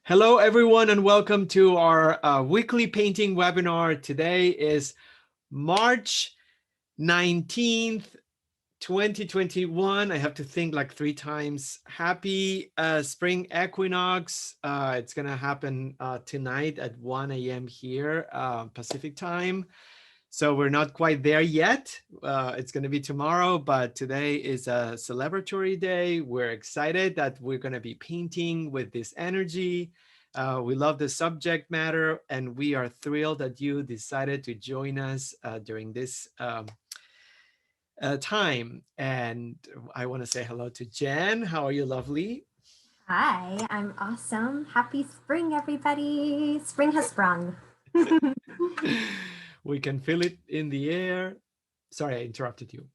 Hello, everyone, and welcome to our weekly painting webinar. Today is March 19th, 2021. I have to think like 3 times. Happy spring equinox. It's going to happen tonight at 1 a.m. here, Pacific time. So we're not quite there yet. It's going to be tomorrow, but today is a celebratory day. We're excited that we're going to be painting with this energy. We love the subject matter, and we are thrilled that you decided to join us during this time. And I want to say hello to Jen. How are you, lovely? Hi, I'm awesome. Happy spring, everybody. Spring has sprung. We can feel it in the air. Sorry, I interrupted you.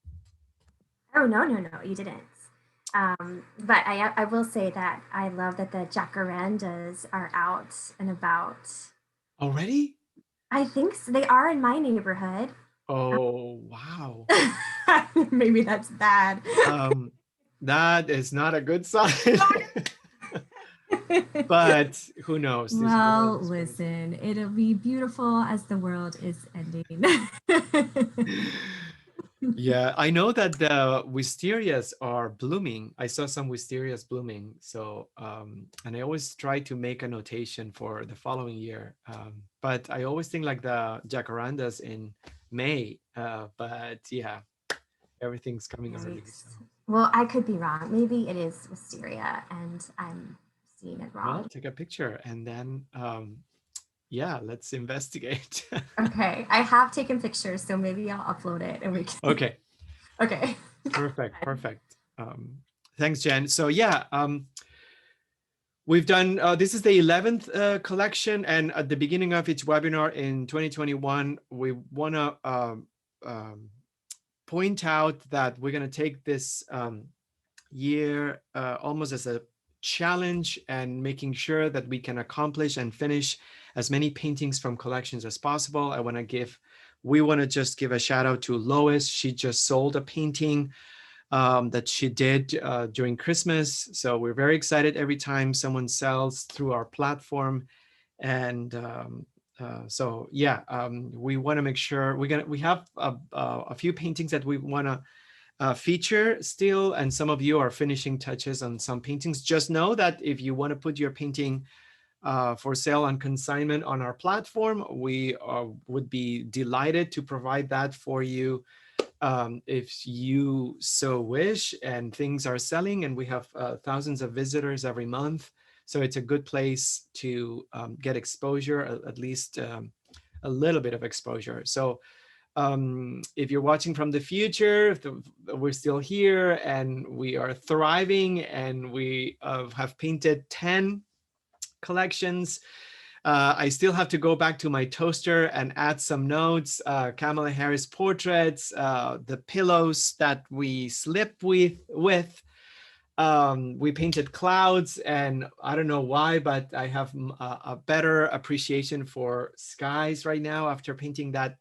Oh, no, you didn't. But I will say that I love that the jacarandas are out and about. Already? I think they are in my neighborhood. Oh, wow. Maybe that's bad. Um, that is not a good sign. But who knows? This world Well, is crazy. listen, it'll be beautiful as the world is ending. Yeah, I know that the wisterias are blooming. I saw some wisterias blooming. So, and I always try to make a notation for the following year. But I always think like the jacarandas in May. But yeah, everything's coming early. So, Yikes. Well, I could be wrong. Maybe it is wisteria and I'm seeing it well, wrong. take a picture and then, yeah, let's investigate. Okay, I have taken pictures, so maybe I'll upload it and we can. Okay. Okay. Perfect, perfect. Thanks, Jen. So yeah, we've done, this is the 11th collection, and at the beginning of each webinar in 2021, we want to point out that we're going to take this year almost as a challenge and making sure that we can accomplish and finish as many paintings from collections as possible. We want to just give a shout out to Lois. She just sold a painting that she did during Christmas. So we're very excited every time someone sells through our platform. And so, yeah, we want to make sure we have a few paintings that we want to feature still, and some of you are finishing touches on some paintings. Just know that if you want to put your painting for sale on consignment on our platform, we would be delighted to provide that for you if you so wish, and things are selling, and we have thousands of visitors every month. So it's a good place to get exposure, at least a little bit of exposure. So if you're watching from the future, we're still here and we are thriving, and we have painted 10 collections. I still have to go back to my toaster and add some notes. Kamala Harris portraits, the pillows that we sleep with. We painted clouds, and I don't know why, but I have a better appreciation for skies right now after painting that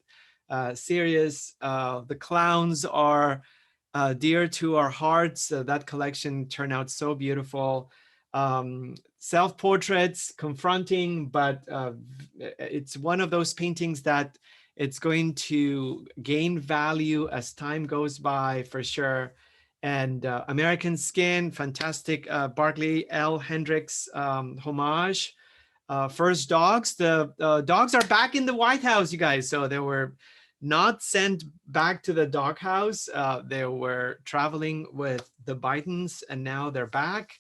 series. The clowns are dear to our hearts. That collection turned out so beautiful. Self-portraits, confronting, but it's one of those paintings that it's going to gain value as time goes by, for sure. And American Skin, fantastic Barclay L. Hendricks homage. First dogs, the dogs are back in the White House, you guys. So they were not sent back to the doghouse. They were traveling with the Bidens, and now they're back.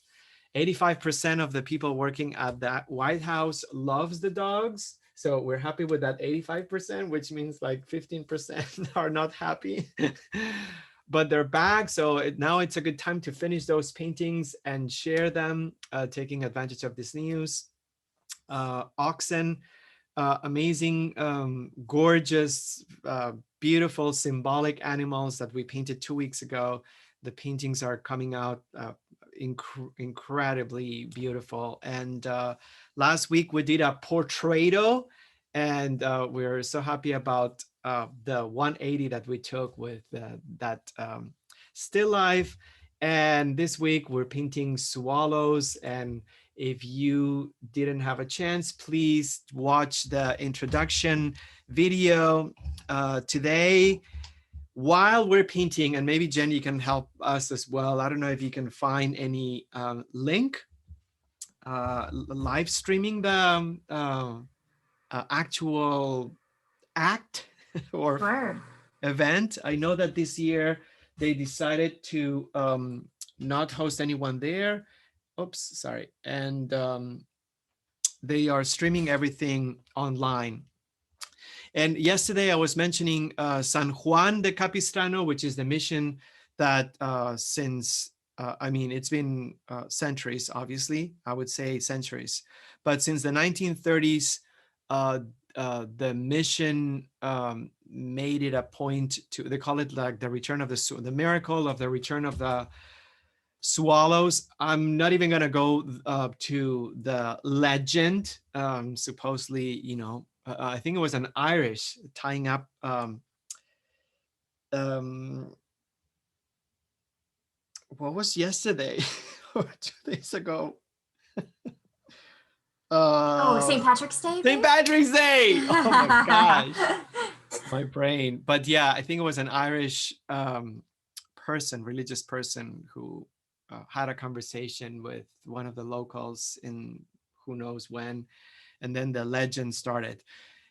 85% of the people working at that White House loves the dogs. So we're happy with that 85%, which means like 15% are not happy. But they're back. So now it's a good time to finish those paintings and share them, taking advantage of this news. Oxen, amazing, gorgeous, beautiful, symbolic animals that we painted 2 weeks ago. The paintings are coming out incredibly beautiful. And last week we did a portraito, and we're so happy about the 180 that we took with that still life. And this week we're painting swallows, and If you didn't have a chance, please watch the introduction video today while we're painting. And maybe Jen, you can help us as well. I don't know if you can find any link live streaming the actual act or Sure. event. I know that this year they decided to not host anyone there. Oops, sorry. And they are streaming everything online. And yesterday I was mentioning San Juan de Capistrano, which is the mission that since, I mean, it's been centuries, obviously, I would say centuries, but since the 1930s, the mission made it a point to, they call it like the return of the miracle of the return of the swallows. I'm not even going to go to the legend. Supposedly, you know, I think it was an Irish tying up what was yesterday or 2 days ago? Oh, St. Patrick's Day? St. Patrick's Day. Oh my gosh. My brain. But yeah, I think it was an Irish person, religious person, who had a conversation with one of the locals in who knows when, and then the legend started.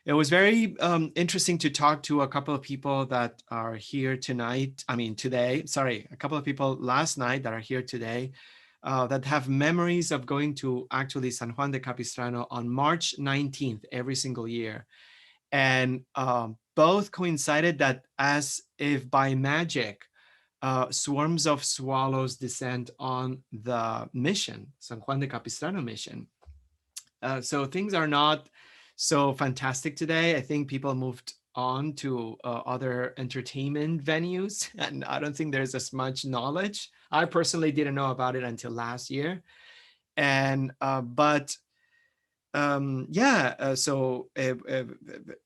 It was very interesting to talk to a couple of people that are here tonight. I mean, today, sorry, a couple of people last night that are here today that have memories of going to actually San Juan de Capistrano on March 19th every single year. And both coincided that as if by magic, swarms of swallows descend on the mission, San Juan de Capistrano mission. So things are not so fantastic today. I think people moved on to other entertainment venues, and I don't think there's as much knowledge. I personally didn't know about it until last year. And so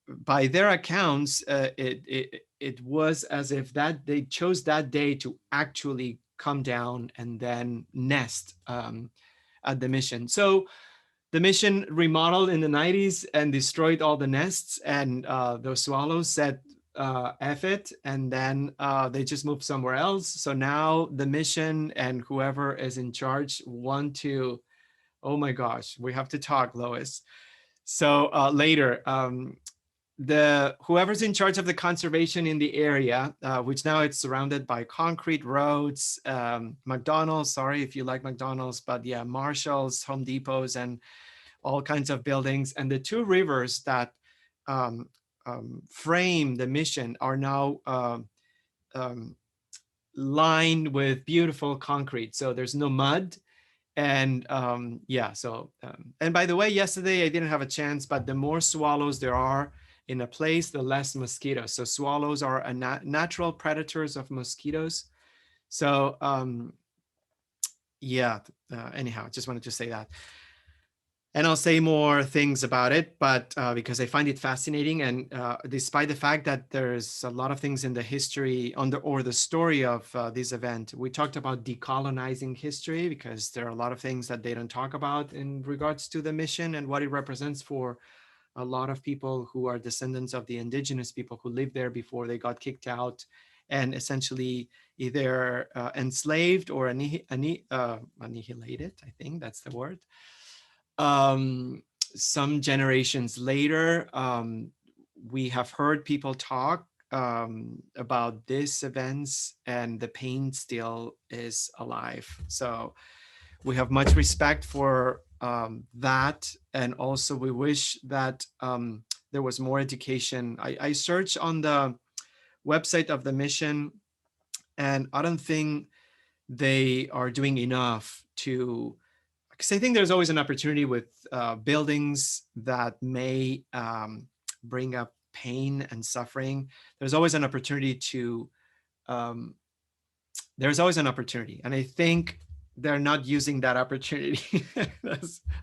by their accounts, it was as if that they chose that day to actually come down and then nest at the mission. So the mission remodeled in the 90s and destroyed all the nests, and those swallows said F it, and then they just moved somewhere else. So now the mission and whoever is in charge want to, oh my gosh, we have to talk, Lois. So later, the whoever's in charge of the conservation in the area, which now it's surrounded by concrete roads, McDonald's, sorry if you like McDonald's, but yeah, Marshalls, Home Depots, and all kinds of buildings. And the two rivers that frame the mission are now lined with beautiful concrete. So there's no mud. And and by the way, yesterday I didn't have a chance, but the more swallows there are in a place, the less mosquitoes. So swallows are a natural predators of mosquitoes. So anyhow, just wanted to say that. And I'll say more things about it, but because I find it fascinating, and despite the fact that there's a lot of things in the history or the story of this event, we talked about decolonizing history because there are a lot of things that they don't talk about in regards to the mission and what it represents for a lot of people who are descendants of the indigenous people who lived there before they got kicked out and essentially either enslaved or annihilated. I think that's the word. Some generations later, we have heard people talk about these events, and the pain still is alive. So we have much respect for that. And also we wish that there was more education. I searched on the website of the mission, and I don't think they are doing enough to, because I think there's always an opportunity with buildings that may bring up pain and suffering. There's always an opportunity to, and I think they're not using that opportunity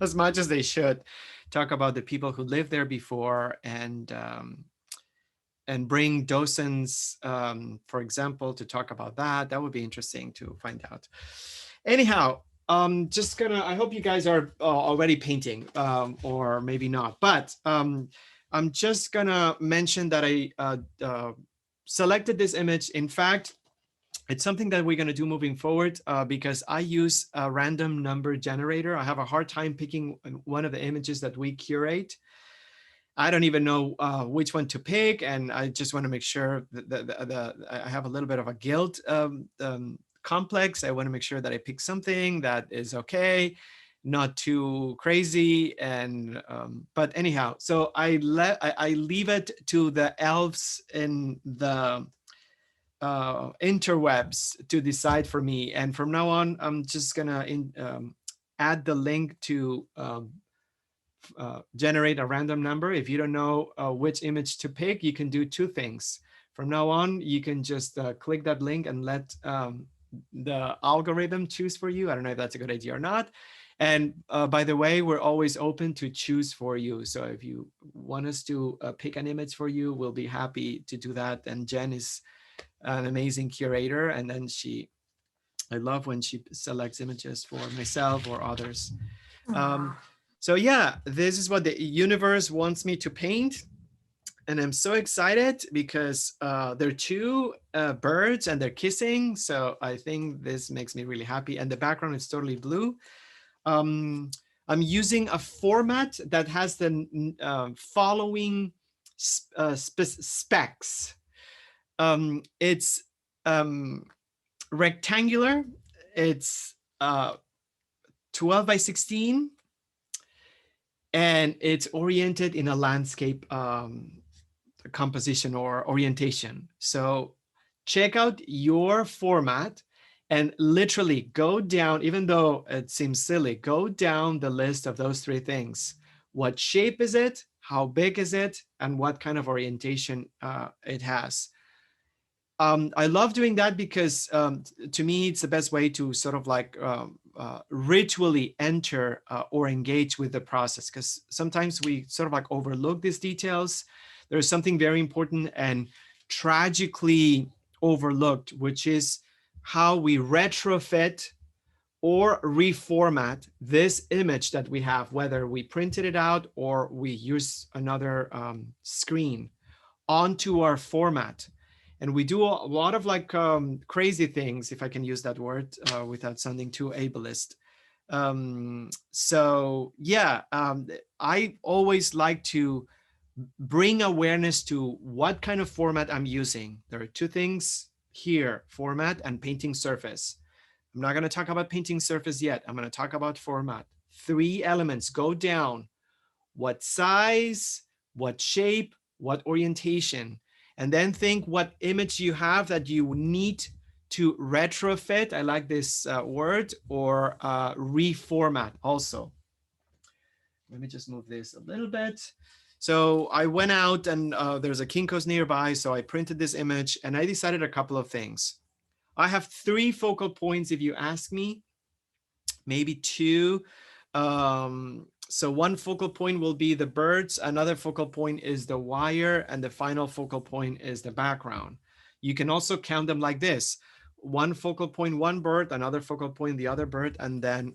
as much as they should. Talk about the people who lived there before, and bring docents, for example, to talk about that. That would be interesting to find out. Anyhow, Just gonna, I hope you guys are already painting, or maybe not, but I'm just gonna mention that I selected this image. In fact, it's something that we're gonna do moving forward, because I use a random number generator. I have a hard time picking one of the images that we curate. I don't even know which one to pick, and I just want to make sure that I have a little bit of a guilt complex. I want to make sure that I pick something that is okay, not too crazy, and but anyhow, so I leave it to the elves in the interwebs to decide for me. And from now on, I'm just gonna add the link to generate a random number. If you don't know which image to pick, you can do two things. From now on, you can just click that link and let the algorithm choose for you. I don't know if that's a good idea or not. And by the way, we're always open to choose for you. So if you want us to pick an image for you, we'll be happy to do that. And Jen is an amazing curator. And then I love when she selects images for myself or others. So yeah, this is what the universe wants me to paint. And I'm so excited because they're two birds and they're kissing. So I think this makes me really happy. And the background is totally blue. I'm using a format that has the following specs. It's rectangular. It's 12 by 16. And it's oriented in a landscape composition or orientation. So check out your format and literally go down, even though it seems silly, go down the list of those three things. What shape is it? How big is it? And what kind of orientation it has. I love doing that because to me, it's the best way to sort of like ritually enter or engage with the process, because sometimes we sort of like overlook these details. There's something very important and tragically overlooked, which is how we retrofit or reformat this image that we have, whether we printed it out or we use another screen onto our format. And we do a lot of like crazy things, if I can use that word without sounding too ableist. So yeah, I always like to bring awareness to what kind of format I'm using. There are two things here, format and painting surface. I'm not going to talk about painting surface yet. I'm going to talk about format. 3 elements, go down. What size, what shape, what orientation, and then think what image you have that you need to retrofit. I like this word, or reformat also. Let me just move this a little bit. So I went out and there's a Kinko's nearby. So I printed this image and I decided a couple of things. I have 3 focal points if you ask me, maybe 2. So one focal point will be the birds, another focal point is the wire, and the final focal point is the background. You can also count them like this: one focal point, one bird, another focal point, the other bird, and then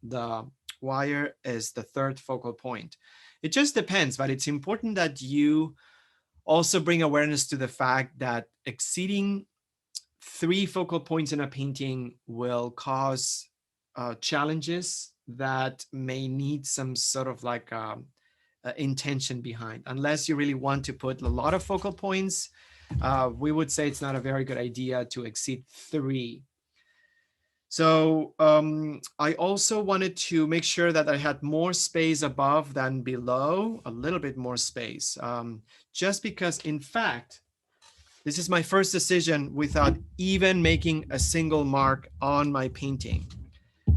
the wire is the third focal point. It just depends, but it's important that you also bring awareness to the fact that exceeding 3 focal points in a painting will cause challenges that may need some sort of like intention behind. Unless you really want to put a lot of focal points, we would say it's not a very good idea to exceed 3. So I also wanted to make sure that I had more space above than below, a little bit more space, just because, in fact, this is my first decision without even making a single mark on my painting.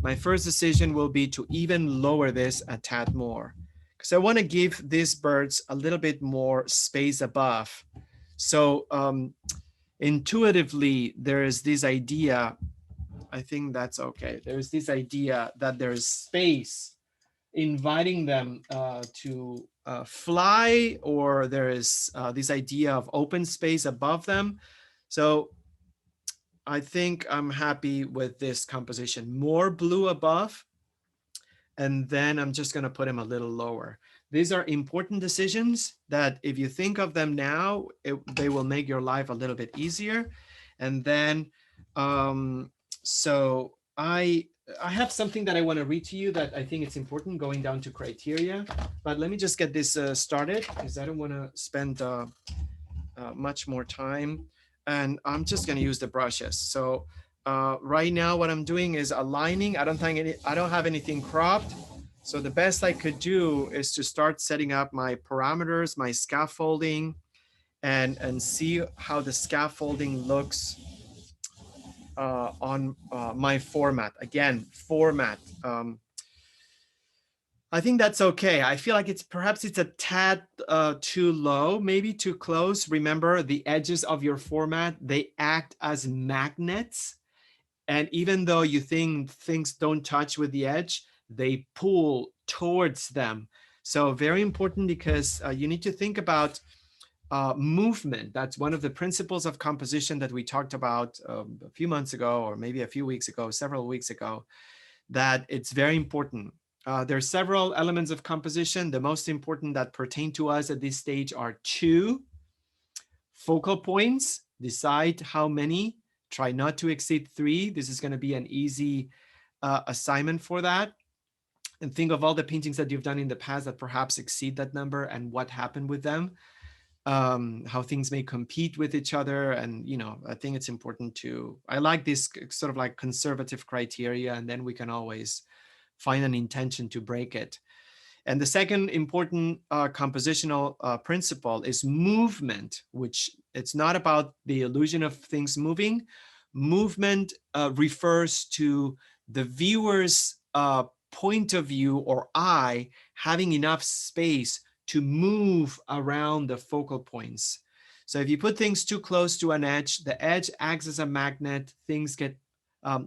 My first decision will be to even lower this a tad more, because I want to give these birds a little bit more space above. So intuitively, there is this idea, I think that's okay. There's this idea that there's space inviting them to fly, or there is this idea of open space above them. So I think I'm happy with this composition. More blue above, and then I'm just gonna put them a little lower. These are important decisions that if you think of them now, they will make your life a little bit easier. And then, so I have something that I want to read to you that I think it's important going down to criteria, but let me just get this started because I don't want to spend much more time. And I'm just going to use the brushes. So right now what I'm doing is aligning. I don't have anything cropped. So the best I could do is to start setting up my parameters, my scaffolding, and see how the scaffolding looks on my format. Again, format. I think that's okay. I feel like perhaps it's a tad too low, maybe too close. Remember, the edges of your format, they act as magnets. And even though you think things don't touch with the edge, they pull towards them. So very important because you need to think about movement. That's one of the principles of composition that we talked about a few months ago, or maybe a few weeks ago, several weeks ago, that it's very important. There are several elements of composition. The most important that pertain to us at this stage are 2 focal points. Decide how many. Try not to exceed 3. This is going to be an easy assignment for that. And think of all the paintings that you've done in the past that perhaps exceed that number and what happened with them. How things may compete with each other. And, I think it's important I like this sort of like conservative criteria, and then we can always find an intention to break it. And the second important compositional principle is movement, which it's not about the illusion of things moving. Movement refers to the viewer's point of view or eye having enough space to move around the focal points. So if you put things too close to an edge, the edge acts as a magnet. Things get,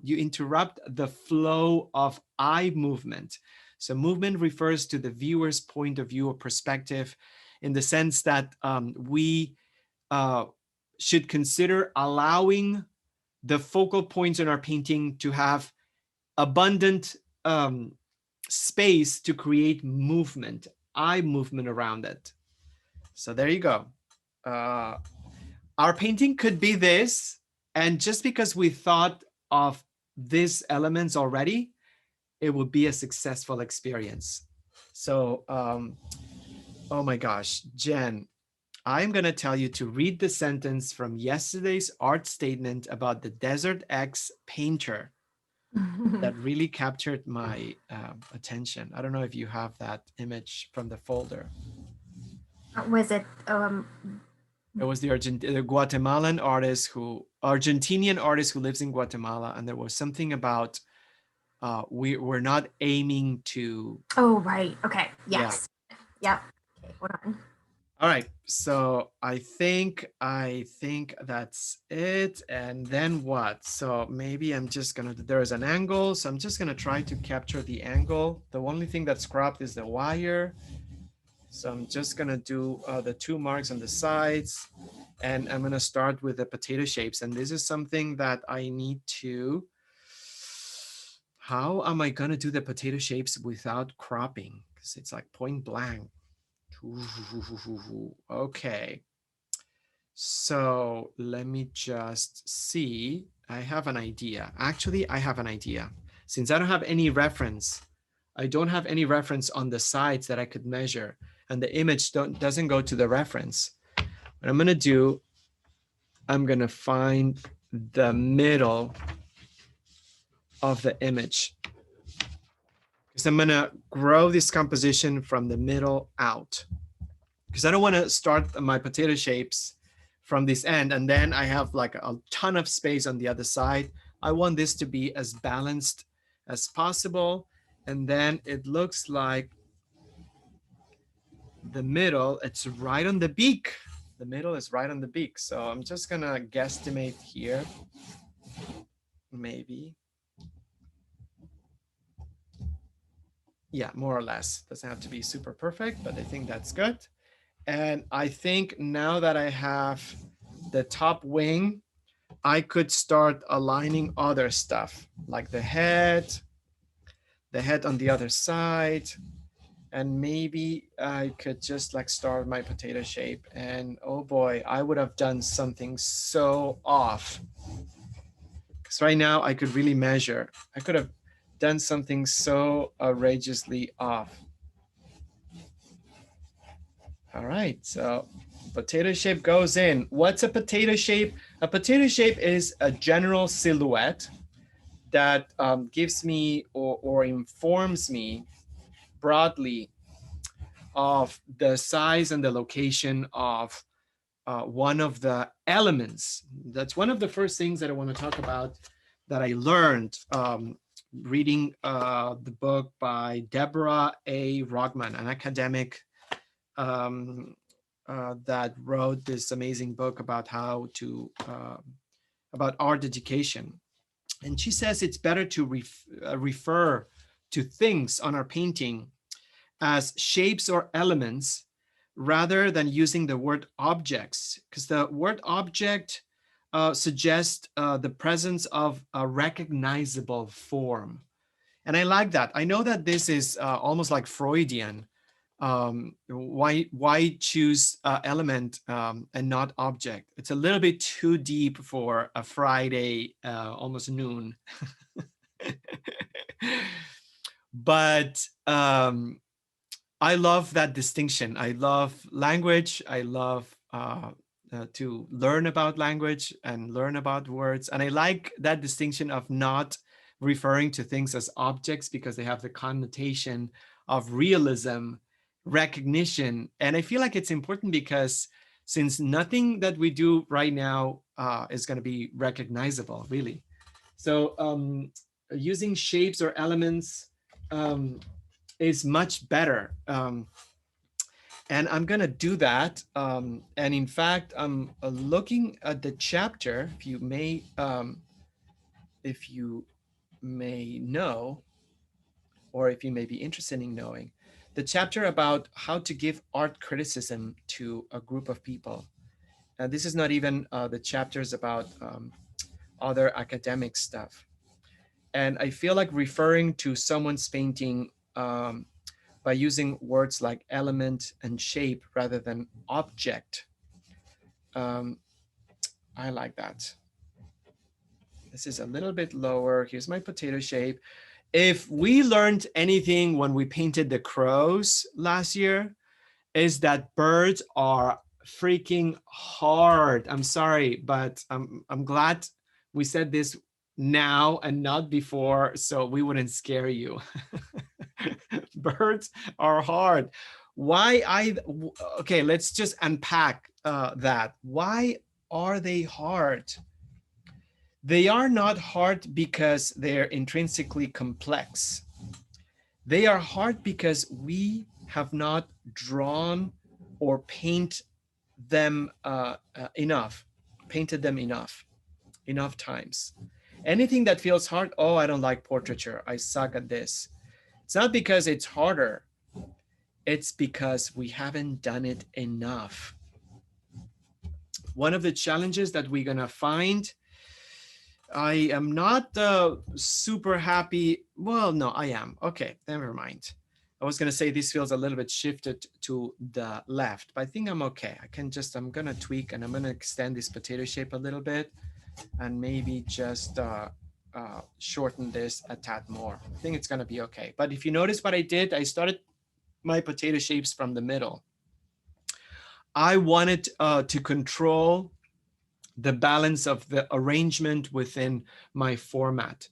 you interrupt the flow of eye movement. So movement refers to the viewer's point of view or perspective, in the sense that we should consider allowing the focal points in our painting to have abundant space to create movement, eye movement around it. So there you go. Our painting could be this, and just because we thought of these elements already, it would be a successful experience. So, oh my gosh, Jen, I'm going to tell you to read the sentence from yesterday's art statement about the Desert X painter that really captured my attention. I don't know if you have that image from the folder. Was it? It was the Guatemalan artist Argentinian artist who lives in Guatemala, and there was something about we're not aiming to. Oh, right. Okay. Yes. Yeah. Yep. Okay. Hold on. All right. So I think that's it. And then what? So maybe I'm just gonna. There's an angle, so I'm just gonna try to capture the angle. The only thing that's cropped is the wire. So I'm just gonna do the 2 marks on the sides, and I'm gonna start with the potato shapes. And this is something that I need to. How am I gonna do the potato shapes without cropping? Because it's like point blank. Okay. So let me just see. I have an idea. Actually, I have an idea. Since I don't have any reference, I don't have any reference on the sides that I could measure, and the image doesn't go to the reference. What I'm gonna do, I'm gonna find the middle of the image, because I'm gonna grow this composition from the middle out, because I don't want to start my potato shapes from this end and then I have like a ton of space on the other side. I want this to be as balanced as possible. And then it looks like the middle, it's right on the beak. The middle is right on the beak. So I'm just gonna guesstimate here, maybe. Yeah, more or less. Doesn't have to be super perfect, but I think that's good. And I think now that I have the top wing, I could start aligning other stuff like the head on the other side, and maybe I could just like start my potato shape, and oh boy, I would have done something so off. Because right now I could really measure. I could have done something so outrageously off. All right, so potato shape goes in. What's a potato shape? A potato shape is a general silhouette that gives me or informs me broadly of the size and the location of one of the elements. That's one of the first things that I want to talk about that I learned reading the book by Deborah A. Rodman, an academic that wrote this amazing book about how to about art education. And she says it's better to refer to things on our painting as shapes or elements rather than using the word objects, because the word object suggests the presence of a recognizable form. And I like that. I know that this is almost like Freudian. Why choose element and not object? It's a little bit too deep for a Friday, almost noon. But I love that distinction. I love language. I love to learn about language and learn about words. And I like that distinction of not referring to things as objects because they have the connotation of realism, recognition. And I feel like it's important because since nothing that we do right now is going to be recognizable, really. So using shapes or elements is much better. And I'm going to do that. And in fact, I'm looking at the chapter, if you may know, or if you may be interested in knowing, the chapter about how to give art criticism to a group of people. And this is not even the chapters about other academic stuff. And I feel like referring to someone's painting by using words like element and shape rather than object. I like that. This is a little bit lower. Here's my potato shape. If we learned anything when we painted the crows last year, is that birds are freaking hard. I'm sorry, but I'm glad we said this now and not before, so we wouldn't scare you. Birds are hard. Okay, let's just unpack that. Why are they hard? They are not hard because they're intrinsically complex. They are hard because we have not drawn or painted them enough times. Anything that feels hard, oh, I don't like portraiture, I suck at this. It's not because it's harder, it's because we haven't done it enough. One of the challenges that we're gonna find, I am not super happy. Well, no, I am. Okay, never mind. I was gonna say this feels a little bit shifted to the left, but I think I'm okay. I'm gonna tweak and I'm gonna extend this potato shape a little bit and maybe just shorten this a tad more. I think it's gonna be okay. But if you notice what I did, I started my potato shapes from the middle. I wanted to control the balance of the arrangement within my format.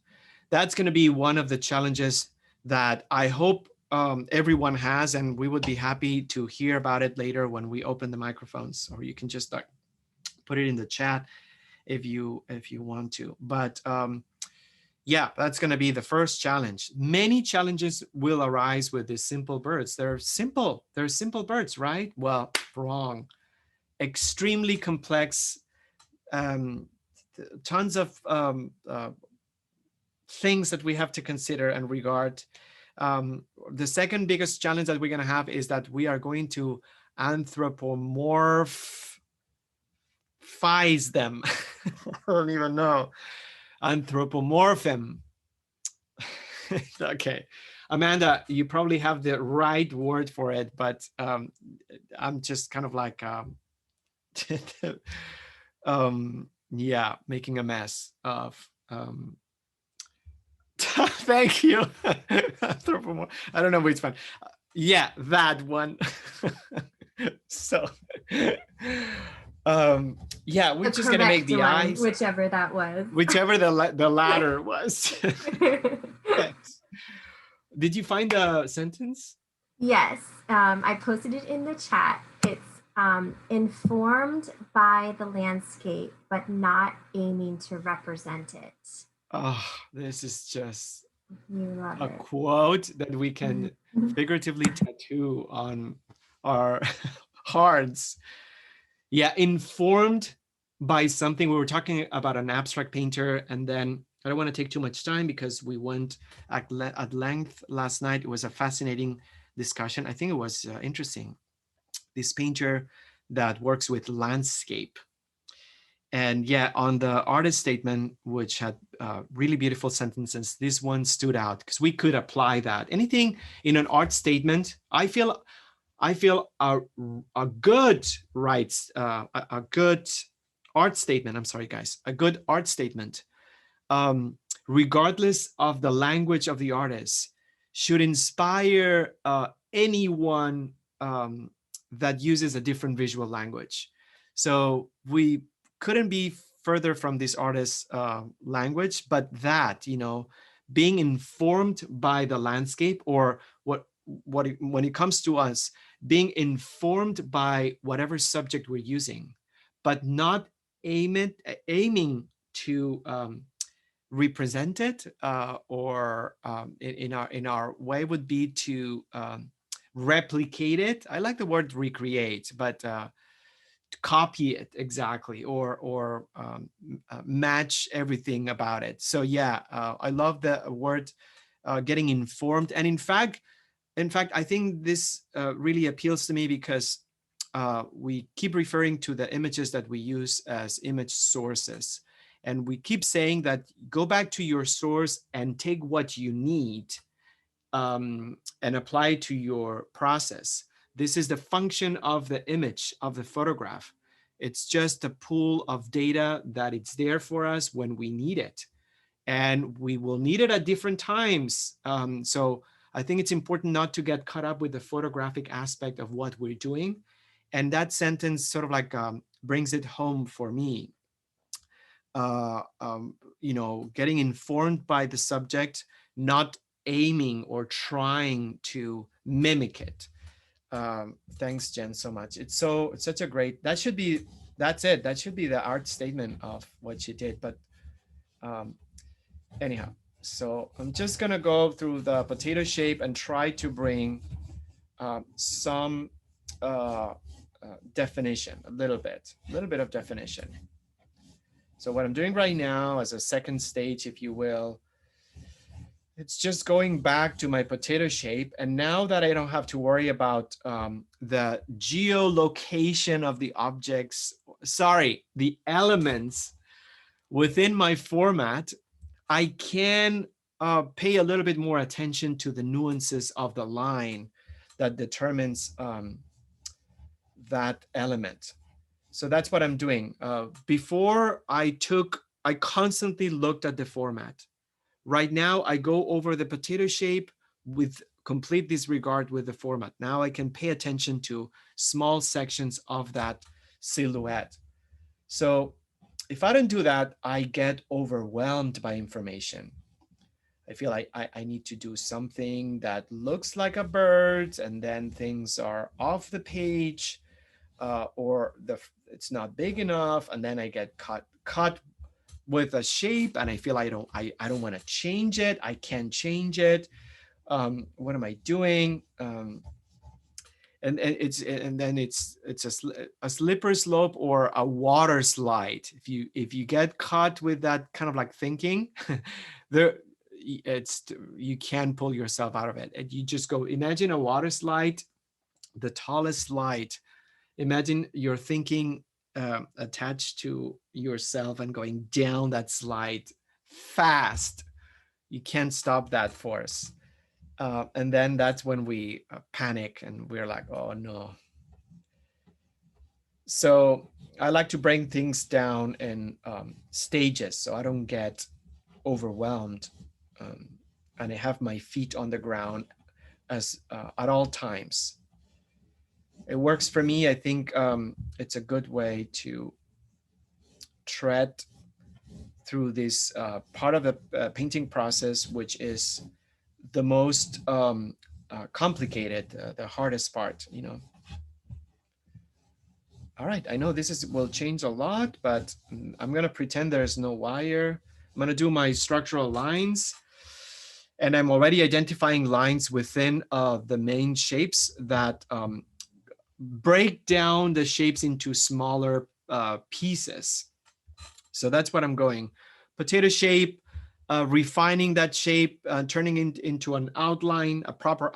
That's going to be one of the challenges that I hope everyone has, and we would be happy to hear about it later when we open the microphones, or you can just put it in the chat if you want to. But yeah, that's going to be the first challenge. Many challenges will arise with these simple birds. They're simple birds, right? Well, wrong. Extremely complex, tons of things that we have to consider and regard. The second biggest challenge that we're going to have is that we are going to anthropomorph them. I don't even know. Anthropomorphism. Okay. Amanda, you probably have the right word for it, but I'm just kind of like, yeah, making a mess of. Thank you. I don't know which one. Yeah, that one. So, yeah, we're The just gonna make correct the one, eyes, whichever that was. whichever the latter was. Thanks. Did you find the sentence? Yes, I posted it in the chat. It's informed by the landscape, but not aiming to represent it. Oh, this is just You love a it. quote that we can figuratively tattoo on our hearts. Yeah, informed by something. We were talking about an abstract painter, and then I don't want to take too much time because we went at length last night. It was a fascinating discussion. I think it was interesting. This painter that works with landscape. And yeah, on the artist statement, which had really beautiful sentences, this one stood out because we could apply that. Anything in an art statement, I feel a good rights, a good art statement. I'm sorry, guys, a good art statement, regardless of the language of the artist, should inspire anyone that uses a different visual language. So we couldn't be further from this artist's language, but that, being informed by the landscape, or when it comes to us, being informed by whatever subject we're using, but not aiming to represent it, or in our way would be to replicate it. I like the word recreate, but copy it exactly, or match everything about it. So yeah, I love the word getting informed. And in fact, I think this really appeals to me because we keep referring to the images that we use as image sources. And we keep saying that go back to your source and take what you need and apply it to your process. This is the function of the image, of the photograph. It's just a pool of data that it's there for us when we need it. And we will need it at different times. So I think it's important not to get caught up with the photographic aspect of what we're doing. And that sentence sort of like brings it home for me. Getting informed by the subject, not aiming or trying to mimic it. Thanks, Jen, so much. It's such a great, that's it. That should be the art statement of what she did. But anyhow, so I'm just gonna go through the potato shape and try to bring some definition, a little bit of definition. So what I'm doing right now as a second stage, if you will, it's just going back to my potato shape. And now that I don't have to worry about the geolocation of the objects, the elements within my format, I can pay a little bit more attention to the nuances of the line that determines that element. So that's what I'm doing. Before I constantly looked at the format. Right now, I go over the potato shape with complete disregard with the format. Now I can pay attention to small sections of that silhouette. So if I don't do that, I get overwhelmed by information. I feel like I need to do something that looks like a bird, and then things are off the page, or it's not big enough, and then I get cut with a shape, and I feel I don't want to change it. I can't change it. What am I doing? And then it's a slippery slope or a water slide. If you get caught with that kind of like thinking, you can pull yourself out of it. And you just go, imagine a water slide, the tallest slide. Imagine you're thinking attached to yourself and going down that slide fast. You can't stop that force. And then that's when we panic and we're like, oh no. So I like to bring things down in stages so I don't get overwhelmed. And I have my feet on the ground as at all times. It works for me. I think it's a good way to tread through this part of the painting process, which is the most complicated, the hardest part, you know. All right, I know this will change a lot, but I'm gonna pretend there's no wire. I'm gonna do my structural lines, and I'm already identifying lines within the main shapes that break down the shapes into smaller pieces. So that's what I'm going. Potato shape, refining that shape, turning it into an outline, a proper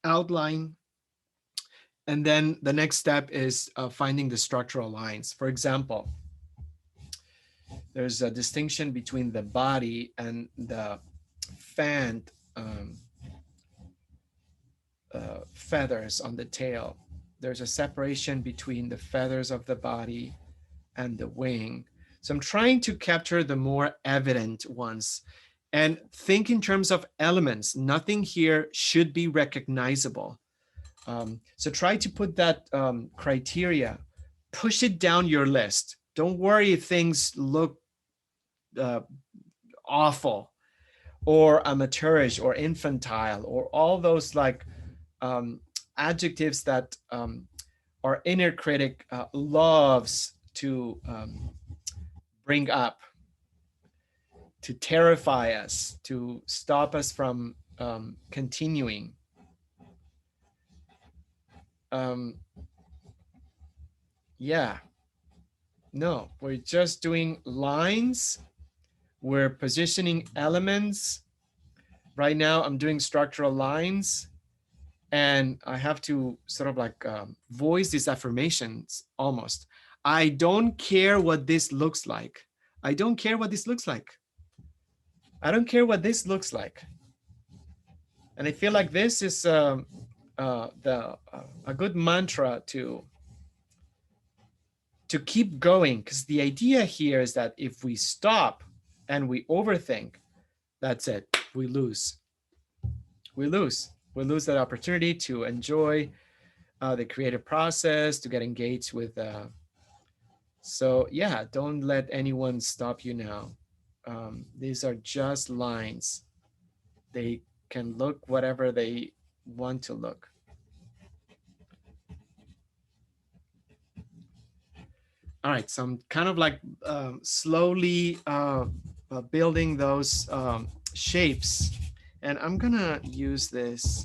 outline. And then the next step is finding the structural lines. For example, there's a distinction between the body and the fanned feathers on the tail. There's a separation between the feathers of the body and the wing. So I'm trying to capture the more evident ones and think in terms of elements. Nothing here should be recognizable. So try to put that criteria, push it down your list. Don't worry if things look awful or amateurish or infantile or all those like adjectives that our inner critic loves to bring up, to terrify us, to stop us from continuing. Yeah, no, we're just doing lines. We're positioning elements. Right now, I'm doing structural lines. And I have to sort of like voice these affirmations almost. I don't care what this looks like. I don't care what this looks like. I don't care what this looks like. And I feel like this is a good mantra to keep going, because the idea here is that if we stop and we overthink, that's it. We lose. We lose. We lose that opportunity to enjoy the creative process, to get engaged with. So yeah, don't let anyone stop you now. These are just lines. They can look whatever they want to look. All right, so I'm kind of like slowly building those shapes, and I'm gonna use this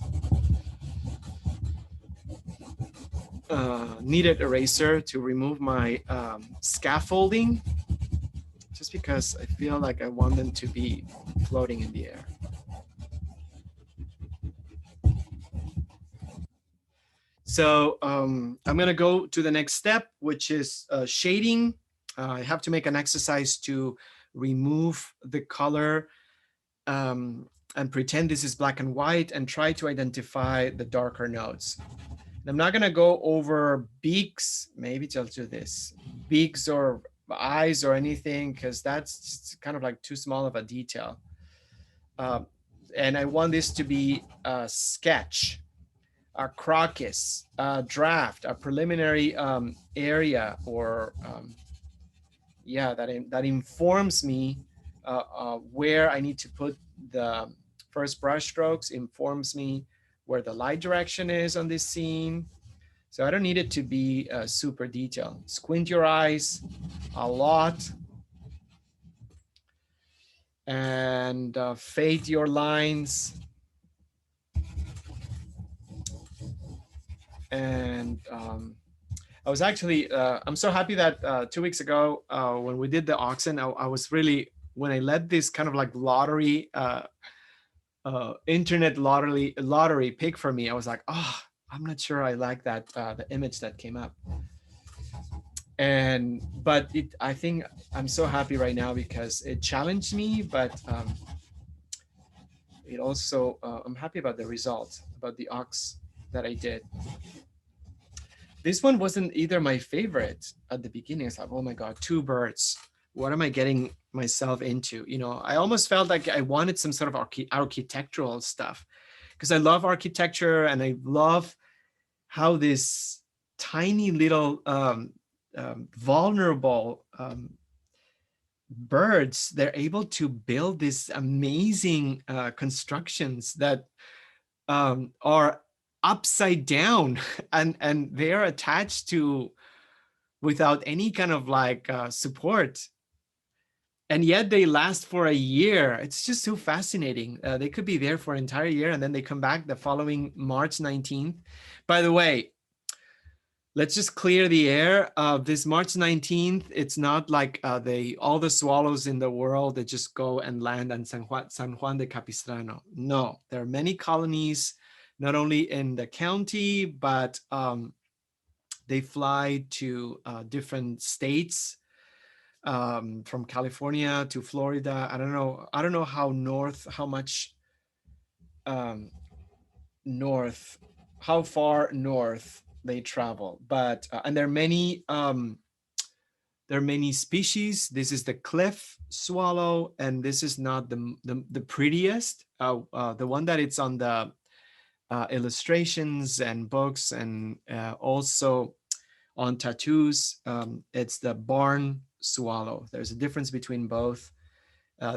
kneaded eraser to remove my scaffolding, just because I feel like I want them to be floating in the air. So I'm gonna go to the next step, which is shading. I have to make an exercise to remove the color and pretend this is black and white and try to identify the darker notes. And I'm not gonna go over beaks, maybe I'll do this, beaks or eyes or anything, because that's kind of like too small of a detail. And I want this to be a sketch, a crocus, a draft, a preliminary area, or yeah, that informs me where I need to put the first brush strokes, informs me where the light direction is on this scene. So I don't need it to be super detailed. Squint your eyes a lot and fade your lines. And I was actually, I'm so happy that 2 weeks ago, when we did the auction, I was really, when I led this kind of like lottery, internet lottery pick for me, I was like, oh, I'm not sure I like that, the image that came up. But I think I'm so happy right now because it challenged me, but it also I'm happy about the result, about the ox that I did. This one wasn't either my favorite at the beginning. It's like, oh my god, two birds, what am I getting myself into? I almost felt like I wanted some sort of architectural stuff, because I love architecture and I love how this tiny little vulnerable birds, they're able to build these amazing constructions that are upside down and they are attached to without any kind of like support, and yet they last for a year. It's just so fascinating. They could be there for an entire year and then they come back the following March 19th. By the way, let's just clear the air. This March 19th, it's not like all the swallows in the world that just go and land on San Juan de Capistrano. No, there are many colonies, not only in the county, but they fly to different states, from California to Florida. I don't know how much north, how far north they travel, but and there are many species. This is the cliff swallow, and this is not the prettiest. The one that it's on the illustrations and books, and also on tattoos, it's the barn swallow. There's a difference between both.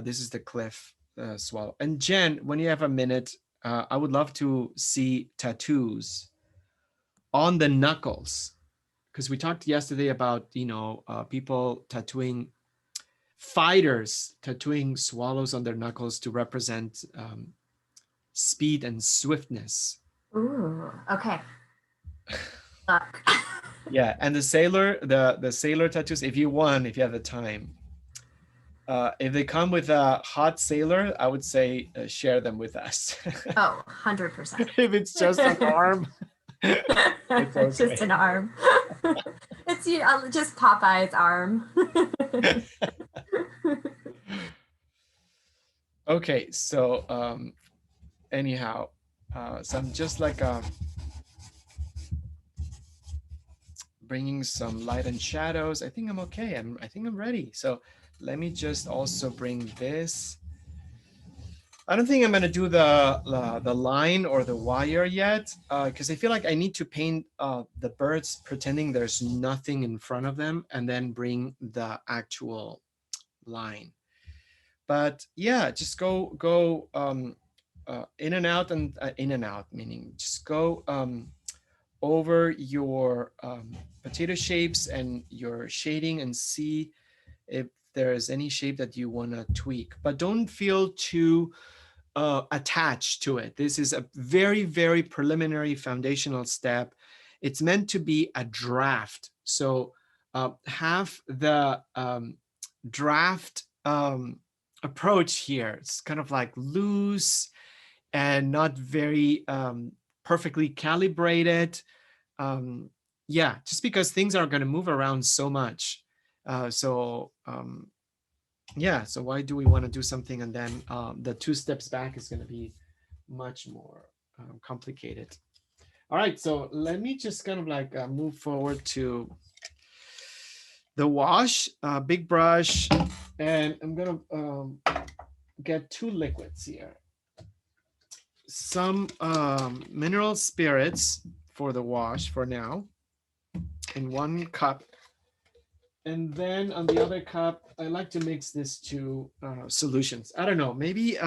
This is the cliff swallow. And Jen, when you have a minute, I would love to see tattoos on the knuckles, because we talked yesterday about people tattooing, fighters tattooing swallows on their knuckles to represent speed and swiftness. Ooh, okay. Look. Yeah, and the sailor tattoos, if you have the time, if they come with a hot sailor, I would say share them with us. Oh, 100%. If it's just an arm, it's okay. Just an arm. It's just Popeye's arm. Okay, so anyhow, so I'm just like bringing some light and shadows. I think I'm okay. I think I'm ready. So let me just also bring this. I don't think I'm gonna do the line or the wire yet, because I feel like I need to paint the birds pretending there's nothing in front of them, and then bring the actual line. But yeah, just go in and out, and in and out, meaning just go over your potato shapes and your shading and see if there's any shape that you want to tweak, but don't feel too attached to it. This is a very, very preliminary foundational step. It's meant to be a draft. So have the draft approach here. It's kind of like loose and not very perfectly calibrated. Yeah, just because things are going to move around so much. Yeah, so why do we want to do something and then the 2 steps back is going to be much more complicated. All right, so let me just kind of like move forward to the wash, big brush, and I'm going to get 2 liquids here. Some mineral spirits for the wash for now in 1 cup. And then on the other cup, I like to mix these 2 solutions. I don't know, maybe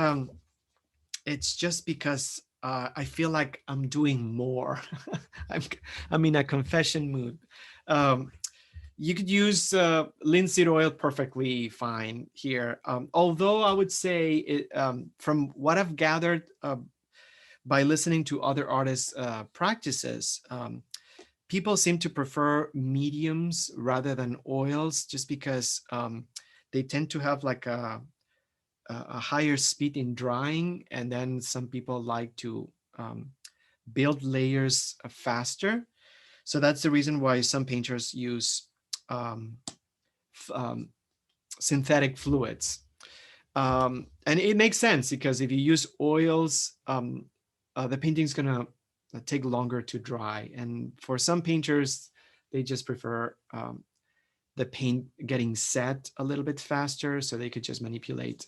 it's just because I feel like I'm doing more. I'm in a confession mood. You could use linseed oil perfectly fine here. Although I would say, it, from what I've gathered by listening to other artists' practices, people seem to prefer mediums rather than oils, just because they tend to have like a higher speed in drying, and then some people like to build layers faster. So that's the reason why some painters use synthetic fluids. And it makes sense because if you use oils, the painting's gonna take longer to dry. And for some painters, they just prefer the paint getting set a little bit faster, so they could just manipulate.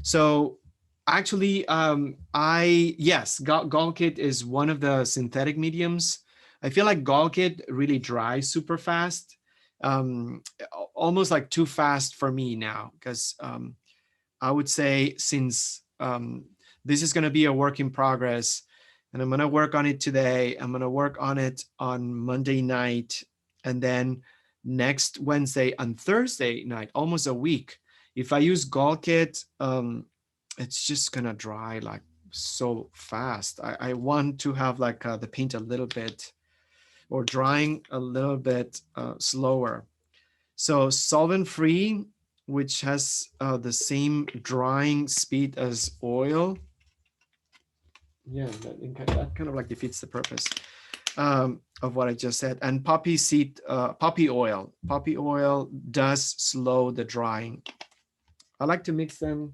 So actually, yes, Gallkit is one of the synthetic mediums. I feel like Gallkit really dries super fast, almost like too fast for me now, because I would say since this is going to be a work in progress, and I'm going to work on it today, I'm going to work on it on Monday night, and then next Wednesday and Thursday night, almost a week. If I use Gallkit, it's just going to dry like so fast. I want to have like the paint a little bit, or drying a little bit slower. So solvent-free, which has the same drying speed as oil. Yeah, that kind of like defeats the purpose of what I just said. And poppy oil. Poppy oil does slow the drying. I like to mix them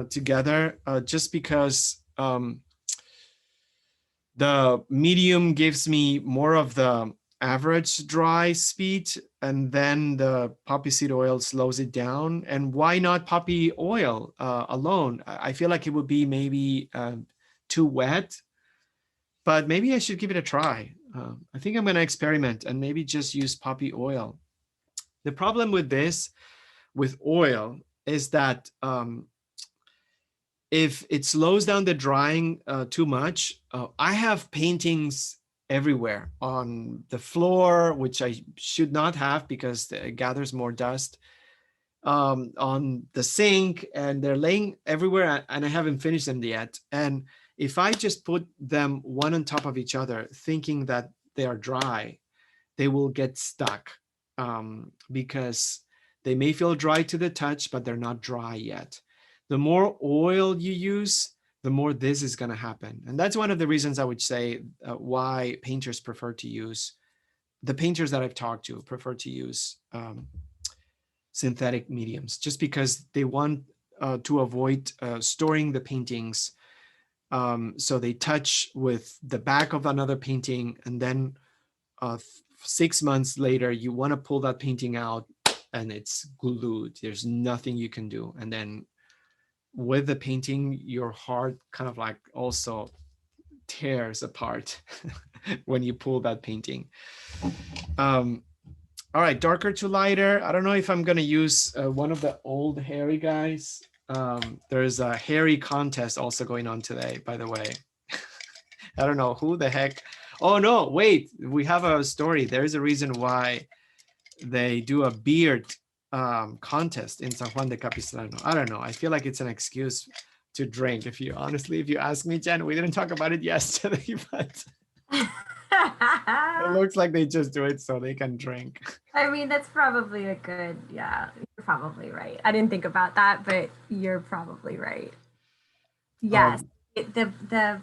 together just because the medium gives me more of the average dry speed, and then the poppy seed oil slows it down. And why not poppy oil alone? I feel like it would be maybe too wet, but maybe I should give it a try. I think I'm going to experiment and maybe just use poppy oil. The problem with this, with oil, is that if it slows down the drying too much, I have paintings everywhere on the floor, which I should not have because it gathers more dust, on the sink, and they're laying everywhere, and I haven't finished them yet. And if I just put them one on top of each other, thinking that they are dry, they will get stuck because they may feel dry to the touch, but they're not dry yet. The more oil you use, the more this is going to happen. And that's one of the reasons I would say why painters prefer to use, the painters that I've talked to prefer to use synthetic mediums, just because they want to avoid storing the paintings. So they touch with the back of another painting, and then 6 months later, you want to pull that painting out and it's glued. There's nothing you can do. And then with the painting, your heart kind of like also tears apart when you pull that painting. All right, darker to lighter. I don't know if I'm going to use one of the old Harry guys. There's a Harry contest also going on today, by the way. I don't know who the heck. Oh, no, wait. We have a story. There's a reason why they do a beard contest in San Juan de Capistrano. I don't know. I feel like it's an excuse to drink. If you ask me, Jen, we didn't talk about it yesterday, but it looks like they just do it so they can drink. I mean, that's probably a good, yeah, you're probably right. I didn't think about that, but you're probably right. Yes, the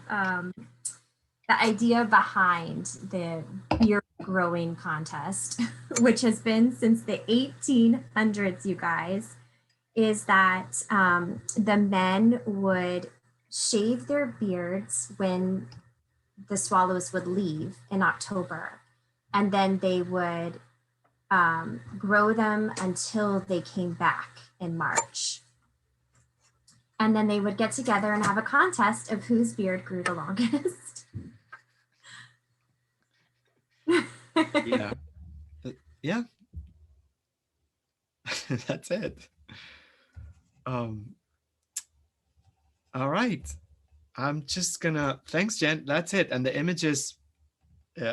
idea behind the beard growing contest, which has been since the 1800s, you guys, is that the men would shave their beards when the swallows would leave in October, and then they would grow them until they came back in March. And then they would get together and have a contest of whose beard grew the longest. Yeah. Yeah. That's it. All right. I'm just gonna, thanks, Jen. That's it. And the images,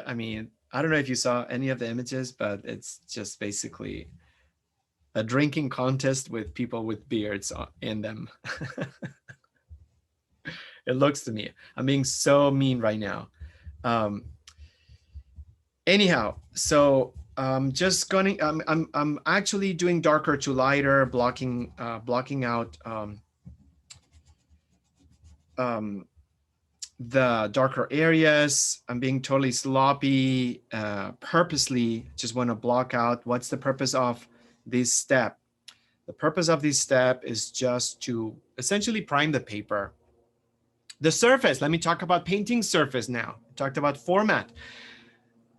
I mean, I don't know if you saw any of the images, but it's just basically a drinking contest with people with beards in them. It looks to me, I'm being so mean right now. Anyhow, so just going, I'm actually doing darker to lighter, blocking out the darker areas. I'm being totally sloppy, purposely just want to block out what's the purpose of this step. The purpose of this step is just to essentially prime the paper. The surface, let me talk about painting surface now. I talked about format.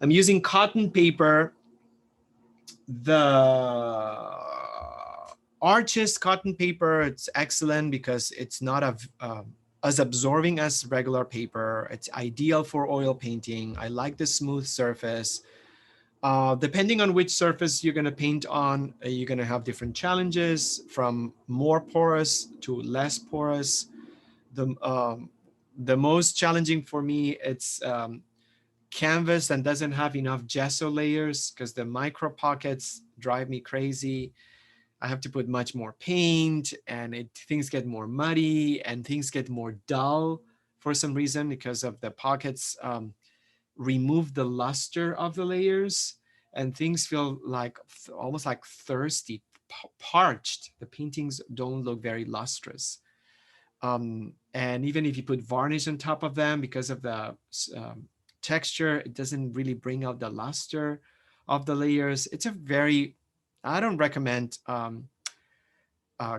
I'm using cotton paper. The Arches cotton paper, it's excellent because it's not as absorbing as regular paper. It's ideal for oil painting. I like the smooth surface. Depending on which surface you're going to paint on, you're going to have different challenges, from more porous to less porous. The most challenging for me, it's canvas that doesn't have enough gesso layers, because the micro pockets drive me crazy. I have to put much more paint, and things get more muddy and things get more dull for some reason, because of the pockets remove the luster of the layers, and things feel like almost like thirsty, parched. The paintings don't look very lustrous. And even if you put varnish on top of them, because of the texture, it doesn't really bring out the luster of the layers. It's a very, I don't recommend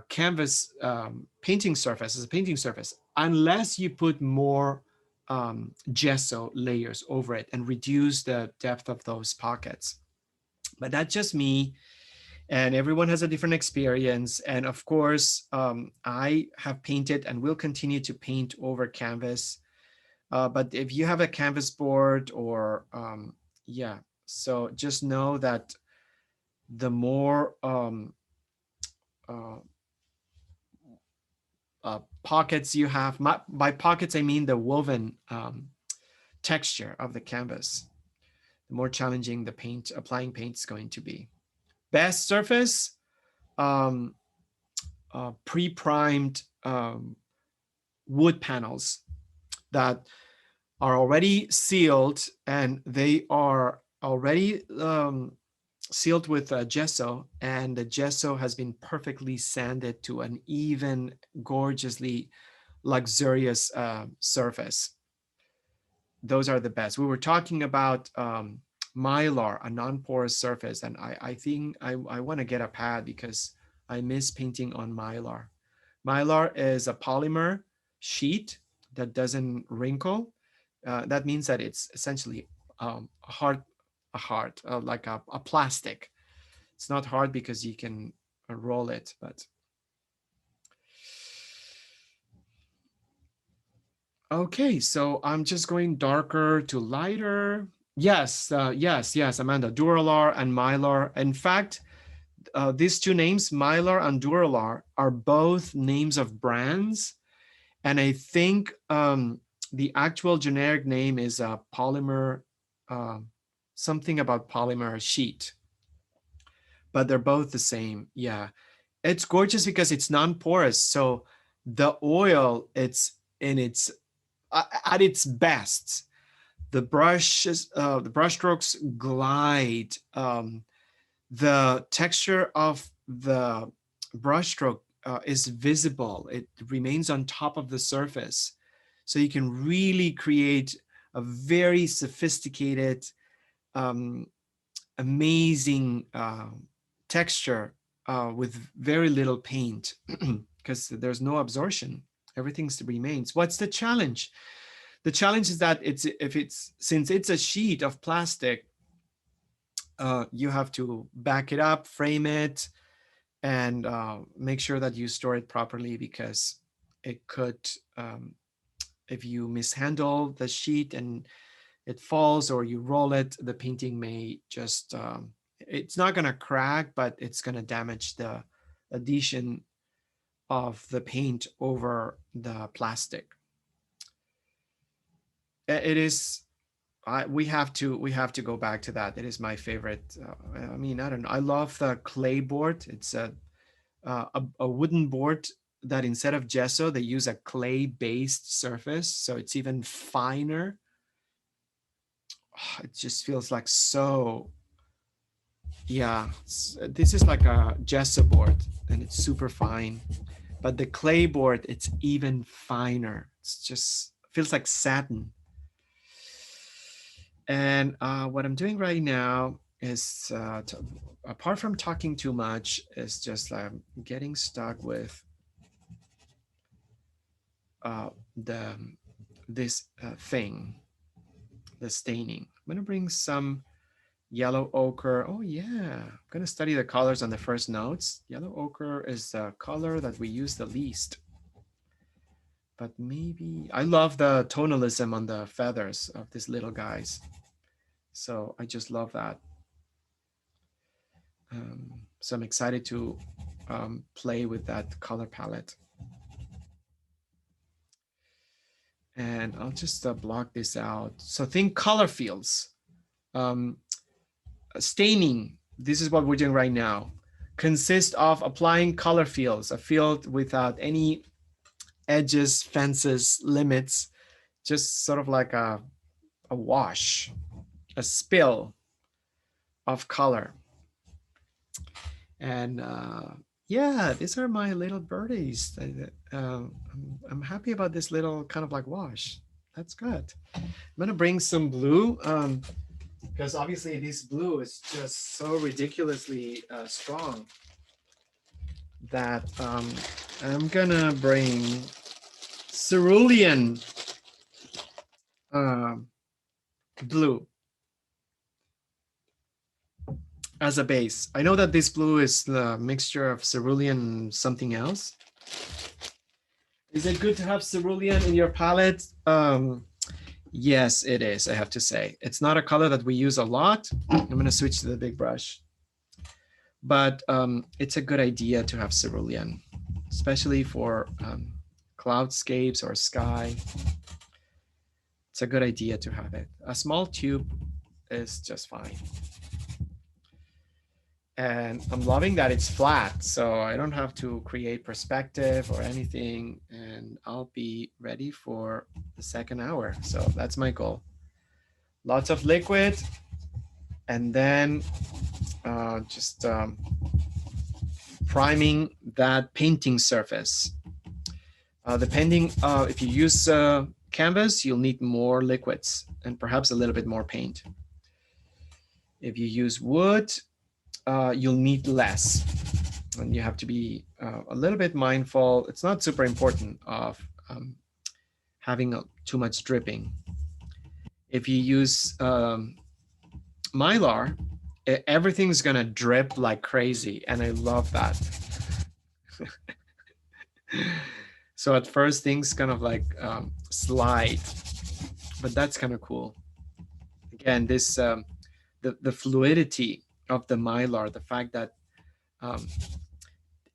canvas painting surface as a painting surface unless you put more gesso layers over it and reduce the depth of those pockets. But that's just me, and everyone has a different experience. And of course, I have painted and will continue to paint over canvas. But if you have a canvas board, or yeah, so just know that the more pockets you have, by pockets I mean the woven texture of the canvas, the more challenging the applying paint is going to be. Best surface, pre-primed wood panels that are already sealed, and they are already sealed with gesso, and the gesso has been perfectly sanded to an even, gorgeously luxurious surface. Those are the best. We were talking about Mylar, a non-porous surface, and I think I want to get a pad because I miss painting on Mylar. Mylar is a polymer sheet that doesn't wrinkle. That means that it's essentially hard, like a plastic. It's not hard because you can roll it, but okay. So I'm just going darker to lighter. Yes, yes, Amanda. Duralar and Mylar. In fact, these two names, Mylar and Duralar, are both names of brands, and I think the actual generic name is a polymer, something about polymer sheet, but they're both the same. Yeah, it's gorgeous because it's non-porous, so the oil, it's in its at its best. The brushes, the brush strokes glide. The texture of the brushstroke is visible. It remains on top of the surface. So you can really create a very sophisticated, amazing texture with very little paint, because there's no absorption. Everything remains. What's the challenge? The challenge is that since it's a sheet of plastic, you have to back it up, frame it, and make sure that you store it properly, because it could, if you mishandle the sheet and it falls, or you roll it, the painting may just, it's not going to crack, but it's going to damage the adhesion of the paint over the plastic. It is, we have to go back to that. It is my favorite. I mean, I don't know. I love the clay board. It's a wooden board that instead of gesso, they use a clay-based surface, so it's even finer. It just feels like so. Yeah, this is like a gesso board, and it's super fine. But the clay board, it's even finer. It's just feels like satin. And what I'm doing right now is, apart from talking too much, is just getting stuck with uh, the this thing, the staining. I'm gonna bring some yellow ochre. Oh yeah, I'm gonna study the colors on the first notes. Yellow ochre is the color that we use the least. But maybe, I love the tonalism on the feathers of these little guys. So I just love that. So I'm excited to play with that color palette. And I'll just block this out. So think color fields. Staining, this is what we're doing right now, consists of applying color fields, a field without any edges, fences, limits, just sort of like a wash, a spill of color. And yeah, these are my little birdies. I'm happy about this little kind of like wash. That's good. I'm gonna bring some blue because obviously this blue is just so ridiculously strong that I'm gonna bring cerulean blue as a base. I know that this blue is the mixture of cerulean and something else. Is it good to have cerulean in your palette? Yes, it is, I have to say. It's not a color that we use a lot. I'm gonna switch to the big brush. But it's a good idea to have cerulean, especially for cloudscapes or sky. It's a good idea to have it. A small tube is just fine. And I'm loving that it's flat, so I don't have to create perspective or anything, and I'll be ready for the second hour. So that's my goal. Lots of liquid, and then just priming that painting surface. Depending if you use canvas, you'll need more liquids and perhaps a little bit more paint. If you use wood, you'll need less, and you have to be a little bit mindful. It's not super important of having too much dripping. If you use Mylar, everything's gonna drip like crazy, and I love that. So at first things kind of like slide, but that's kind of cool. Again, this the fluidity of the Mylar, the fact that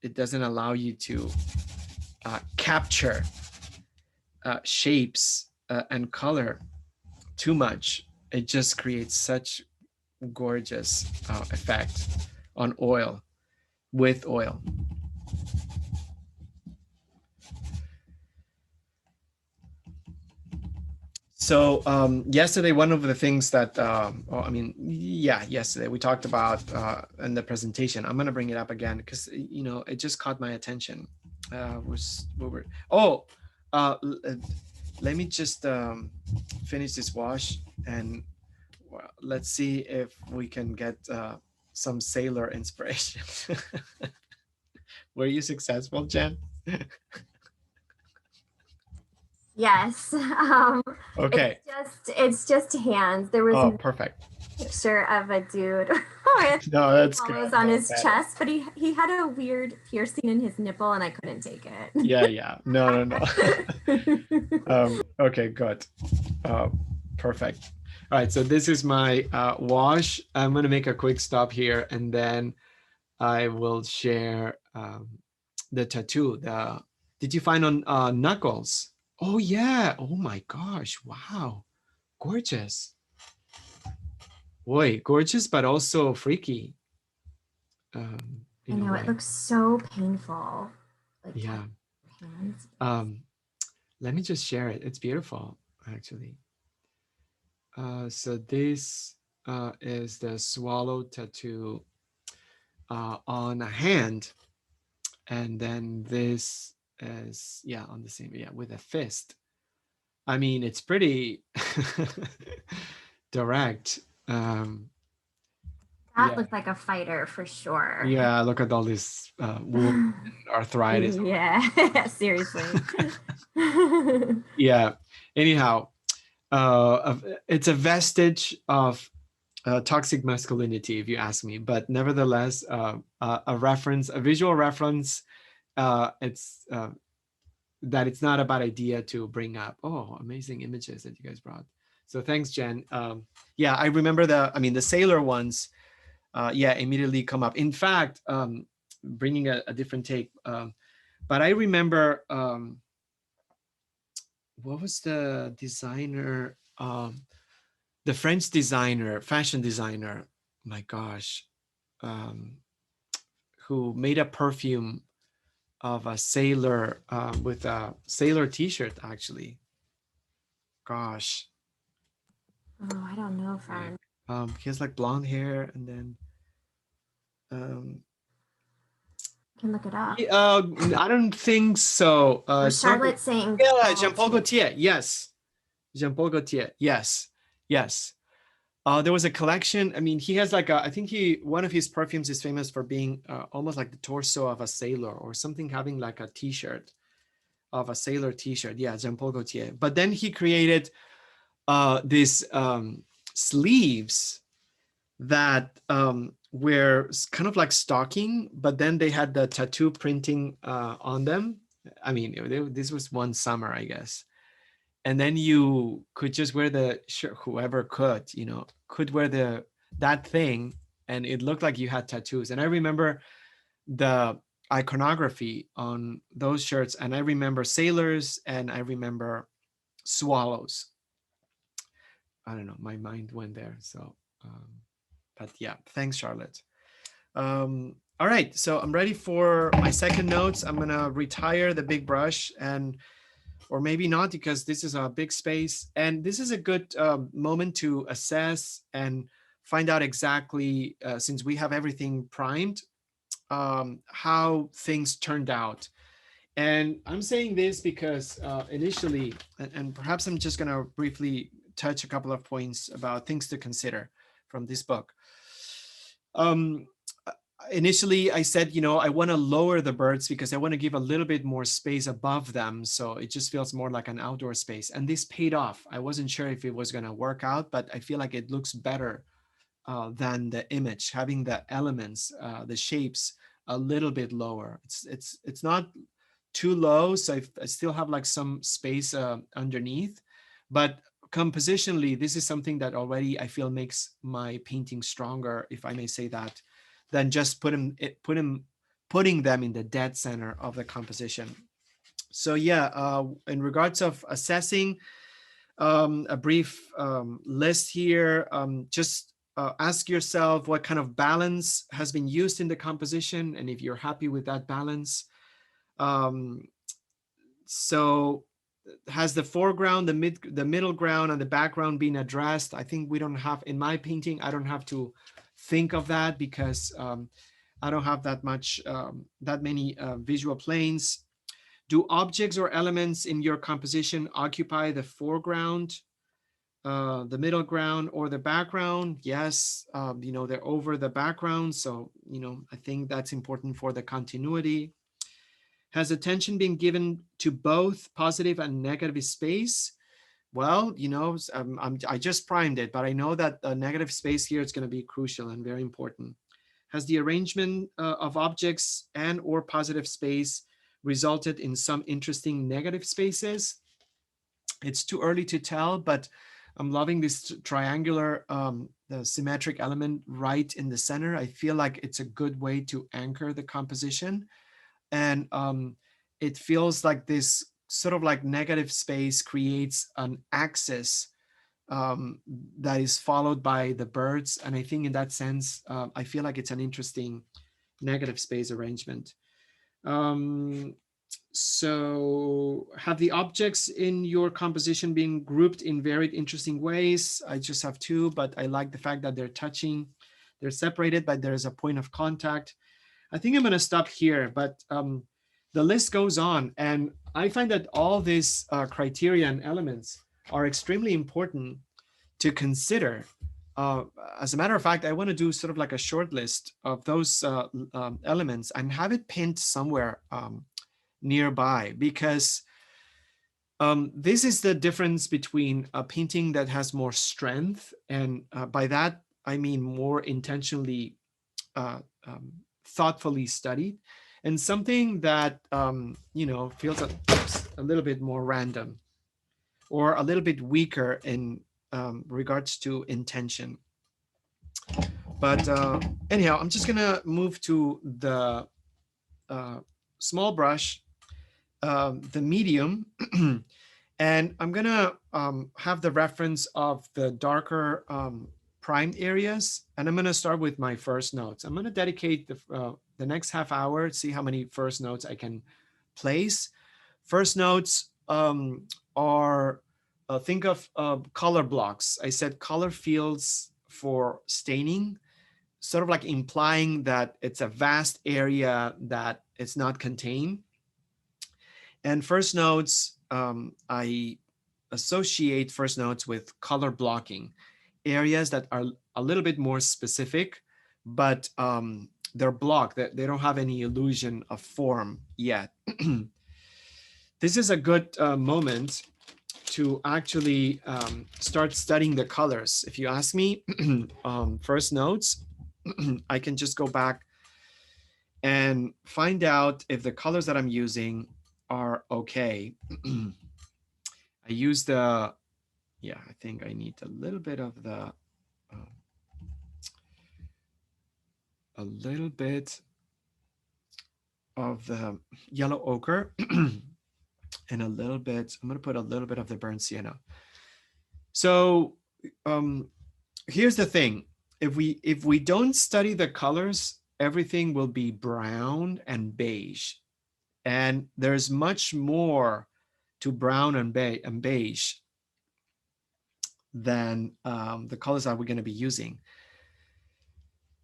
it doesn't allow you to capture shapes and color too much. It just creates such gorgeous effect on oil, with oil. So yesterday, one of the things that, yesterday we talked about in the presentation, I'm going to bring it up again because, it just caught my attention. Let me just finish this wash, and let's see if we can get some sailor inspiration. Were you successful, Jen? Yes. Okay. It's just hands. There was perfect. Picture of a dude No, that's good. on his chest, but he had a weird piercing in his nipple, and I couldn't take it. Yeah. No. Okay, good. Perfect. All right, so this is my wash. I'm going to make a quick stop here, and then I will share the tattoo. Did you find on Knuckles? Oh yeah. Oh my gosh. Wow. Gorgeous. Boy, gorgeous, but also freaky. I know, it looks so painful. Like, yeah. Let me just share it. It's beautiful, actually. So this is the swallow tattoo on a hand. And then this is, on the same, with a fist I mean, it's pretty direct. That Yeah, looked like a fighter for sure. yeah. Look at all this wound and arthritis. Yeah, seriously. Yeah. Anyhow, it's a vestige of toxic masculinity, if you ask me. But nevertheless, a reference, a visual reference. It's that it's not a bad idea to bring up. Oh, amazing images that you guys brought. So thanks, Jen. Yeah, I remember the sailor ones. Yeah, immediately come up. In fact, bringing a different take. But I remember, what was the designer? The French designer, fashion designer. My gosh, um, who made a perfume of a sailor with a sailor T-shirt. Actually, gosh, Oh, I don't know, friend. he has like blonde hair, and then um, I can look it up. I don't think so. Was It's not. Charlotte saying Yeah, Jean-Paul Gaultier? Gaultier. Yes, Jean-Paul Gaultier. Yes, yes. There was a collection. I mean, he has like I think one of his perfumes is famous for being almost like the torso of a sailor or something, having like a T-shirt of a sailor T-shirt. Yeah, Jean-Paul Gaultier. But then he created these sleeves that were kind of like stocking, but then they had the tattoo printing on them. I mean, this was one summer, I guess. And then you could just wear the shirt, whoever could, could wear that thing, and it looked like you had tattoos. And I remember the iconography on those shirts, and I remember sailors, and I remember swallows. I don't know, my mind went there. So, but yeah, thanks, Charlotte. All right, so I'm ready for my second notes. I'm gonna retire the big brush, and or maybe not, because this is a big space, and this is a good moment to assess and find out exactly, since we have everything primed, how things turned out. And I'm saying this because initially, and perhaps I'm just gonna briefly touch a couple of points about things to consider from this book. Um, Initially I said, I want to lower the birds because I want to give a little bit more space above them, so it just feels more like an outdoor space. And this paid off. I wasn't sure if it was going to work out, but I feel like it looks better than the image, having the elements, the shapes a little bit lower. It's not too low, so I still have like some space underneath, but compositionally, this is something that already I feel makes my painting stronger, if I may say that, than just putting them in the dead center of the composition. So yeah, in regards of assessing, a brief list here. Just ask yourself what kind of balance has been used in the composition, and if you're happy with that balance. Um, so has the foreground, the middle ground, and the background been addressed? I think we don't have, in my painting, I don't have to think of that because I don't have that many visual planes. Do objects or elements in your composition occupy the foreground, the middle ground, or the background? Yes, they're over the background. So, I think that's important for the continuity. Has attention been given to both positive and negative space? Well, I just primed it, but I know that the negative space here is going to be crucial and very important. Has the arrangement of objects and or positive space resulted in some interesting negative spaces? It's too early to tell, but I'm loving this triangular, the symmetric element right in the center. I feel like it's a good way to anchor the composition. And it feels like this sort of like negative space creates an axis that is followed by the birds. And I think in that sense, I feel like it's an interesting negative space arrangement. So have the objects in your composition been grouped in very interesting ways? I just have two, but I like the fact that they're touching. They're separated, but there's a point of contact. I think I'm going to stop here, but The list goes on. And I find that all these criteria and elements are extremely important to consider. Uh, as a matter of fact, I want to do sort of like a short list of those elements and have it pinned somewhere nearby, because this is the difference between a painting that has more strength, and by that I mean more intentionally, uh, thoughtfully studied, and something that feels a little bit more random or a little bit weaker in regards to intention. But anyhow, I'm just gonna move to the uh, small brush, the medium, and I'm gonna have the reference of the darker primed areas, and I'm gonna start with my first notes. I'm gonna dedicate the next half hour, see how many first notes I can place. First notes are, think of color blocks. I said color fields for staining, sort of like implying that it's a vast area that it's not contained. And first notes, I associate first notes with color blocking, areas that are a little bit more specific, but they're blocked, that they don't have any illusion of form yet. This is a good moment to actually start studying the colors. If you ask me, first notes, I can just go back and find out if the colors that I'm using are okay. I use the, yeah, I think I need a little bit of the, a little bit of the yellow ochre and a little bit, I'm going to put a little bit of the burnt sienna. So here's the thing. If we don't study the colors, everything will be brown and beige. And there's much more to brown and beige than the colors that we're going to be using.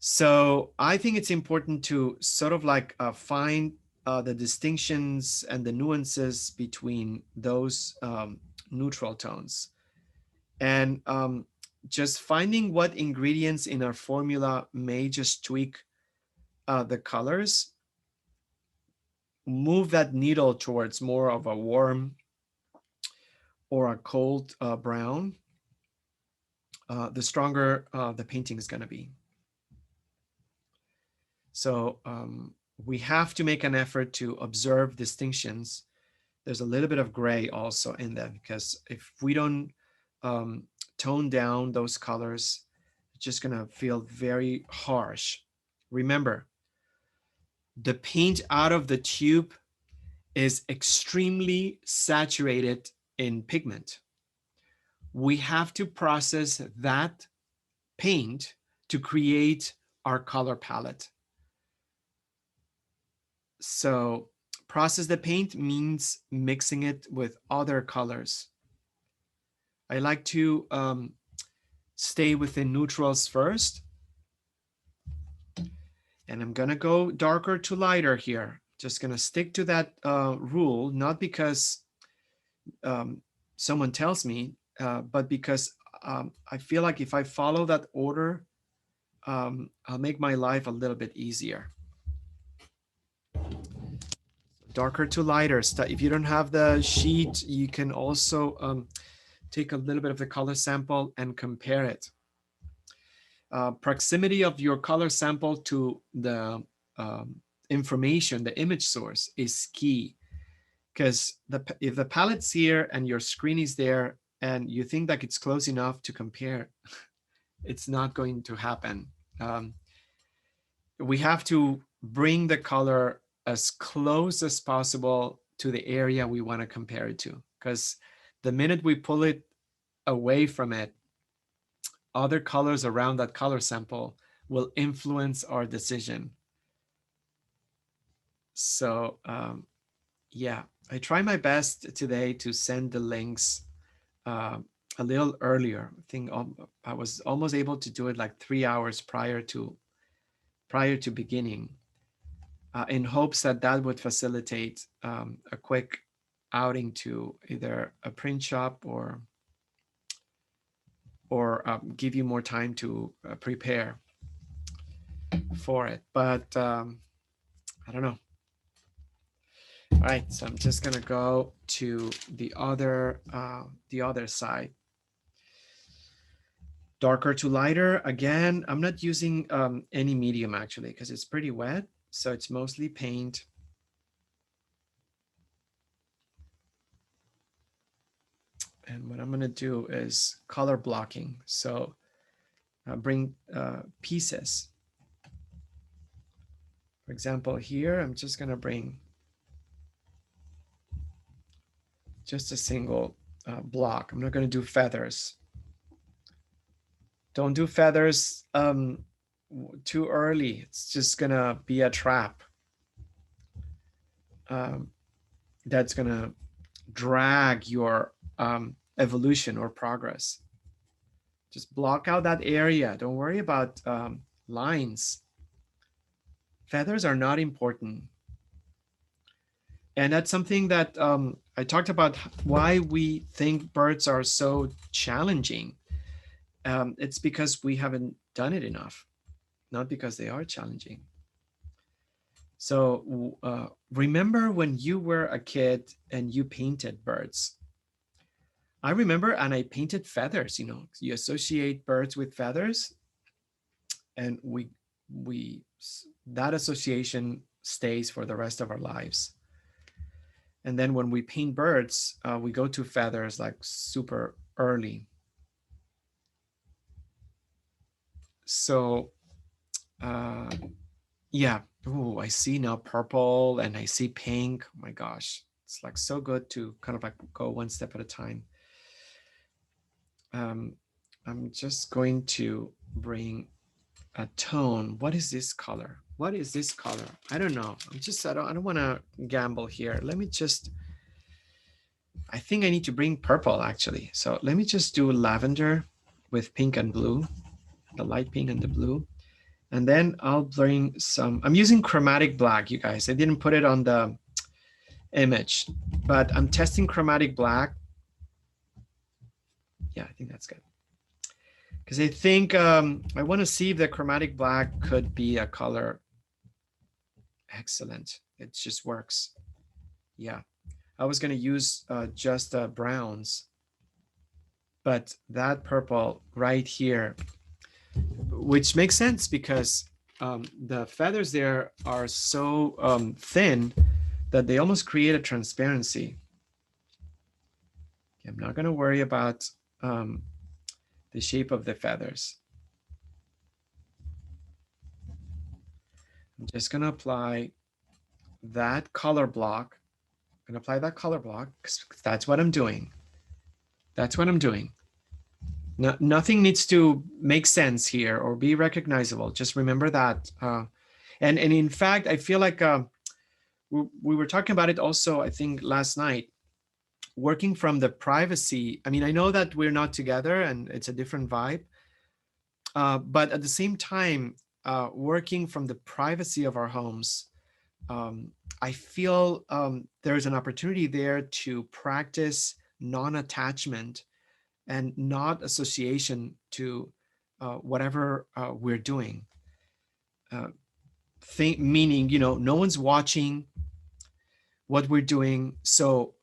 So I think it's important to sort of like find the distinctions and the nuances between those neutral tones. And just finding what ingredients in our formula may just tweak the colors, move that needle towards more of a warm or a cold brown, the stronger the painting is going to be. So we have to make an effort to observe distinctions. There's a little bit of gray also in them, because if we don't tone down those colors, it's just going to feel very harsh. Remember, the paint out of the tube is extremely saturated in pigment. We have to process that paint to create our color palette. So process the paint means mixing it with other colors. I like to stay within neutrals first. And I'm gonna go darker to lighter here. Just gonna stick to that rule, not because someone tells me, but because I feel like if I follow that order, I'll make my life a little bit easier. Darker to lighter. If you don't have the sheet, you can also take a little bit of the color sample and compare it. Proximity of your color sample to the information, the image source, is key. Because if the palette's here and your screen is there and you think that it's close enough to compare, it's not going to happen. We have to bring the color as close as possible to the area we want to compare it to. Because the minute we pull it away from it, other colors around that color sample will influence our decision. So yeah, I try my best today to send the links a little earlier. I think I was almost able to do it like 3 hours prior to beginning. in hopes that that would facilitate a quick outing to either a print shop or give you more time to prepare for it. But I don't know. All right, so I'm just gonna go to the other side. Darker to lighter. Again, I'm not using any medium actually because it's pretty wet. So it's mostly paint. And what I'm going to do is color blocking. So bring pieces. For example, here, I'm just going to bring just a single block. I'm not going to do feathers. Don't do feathers too early. It's just going to be a trap. That's going to drag your evolution or progress. Just block out that area. Don't worry about lines. Feathers are not important. And that's something that I talked about, why we think birds are so challenging. It's because we haven't done it enough, not because they are challenging. So remember when you were a kid and you painted birds? I remember, and I painted feathers. You know, you associate birds with feathers, and that association stays for the rest of our lives. And then when we paint birds, we go to feathers like super early. So yeah. Oh, I see now purple and I see pink. Oh my gosh, it's like so good to kind of like go one step at a time. I'm just going to bring a tone. What is this color? What is this color? I don't know. I don't want to gamble here. Let me just, I think I need to bring purple actually. So let me just do lavender with pink and blue, the light pink and the blue. And then I'll bring some, I'm using chromatic black, you guys. I didn't put it on the image, but I'm testing chromatic black. Yeah, I think that's good. Because I think I want to see if the chromatic black could be a color. Excellent. It just works. Yeah. I was going to use just browns, but that purple right here, which makes sense because the feathers there are so thin that they almost create a transparency. I'm not going to worry about the shape of the feathers. I'm just going to apply that color block. I'm going to apply that color block because that's what I'm doing. That's what I'm doing. No, nothing needs to make sense here or be recognizable. Just remember that. And in fact, I feel like we were talking about it also, I think, last night. Working from the privacy. I mean, I know that we're not together and it's a different vibe. But at the same time, working from the privacy of our homes, I feel there's an opportunity there to practice non-attachment and not association to whatever we're doing. Meaning, you know, no one's watching what we're doing. So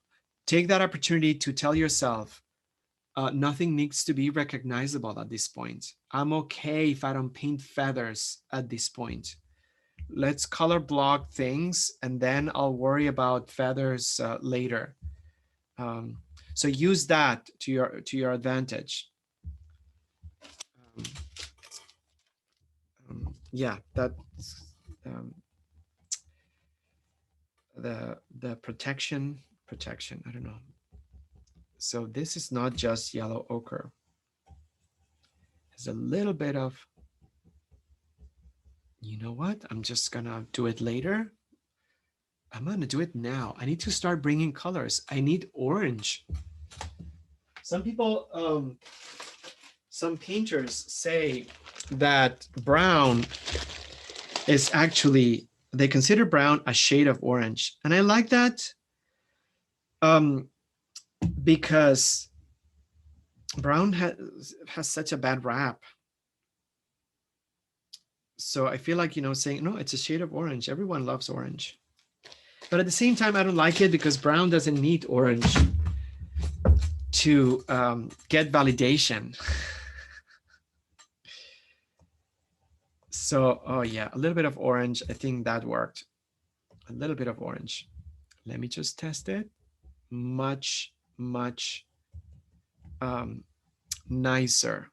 take that opportunity to tell yourself, nothing needs to be recognizable at this point. I'm okay if I don't paint feathers at this point. Let's color block things and then I'll worry about feathers later. So use that to your advantage. Yeah, that's the protection. I don't know. So this is not just yellow ochre. There's a little bit of, you know what? I'm just gonna do it later. I'm gonna do it now. I need to start bringing colors. I need orange. Some people, some painters say that brown is actually they consider brown a shade of orange. And I like that because brown has such a bad rap. So I feel like, you know, saying, no, it's a shade of orange. Everyone loves orange. But at the same time, I don't like it because brown doesn't need orange to get validation. So, oh yeah, a little bit of orange. I think that worked. A little bit of orange. Let me just test it. Much, much nicer.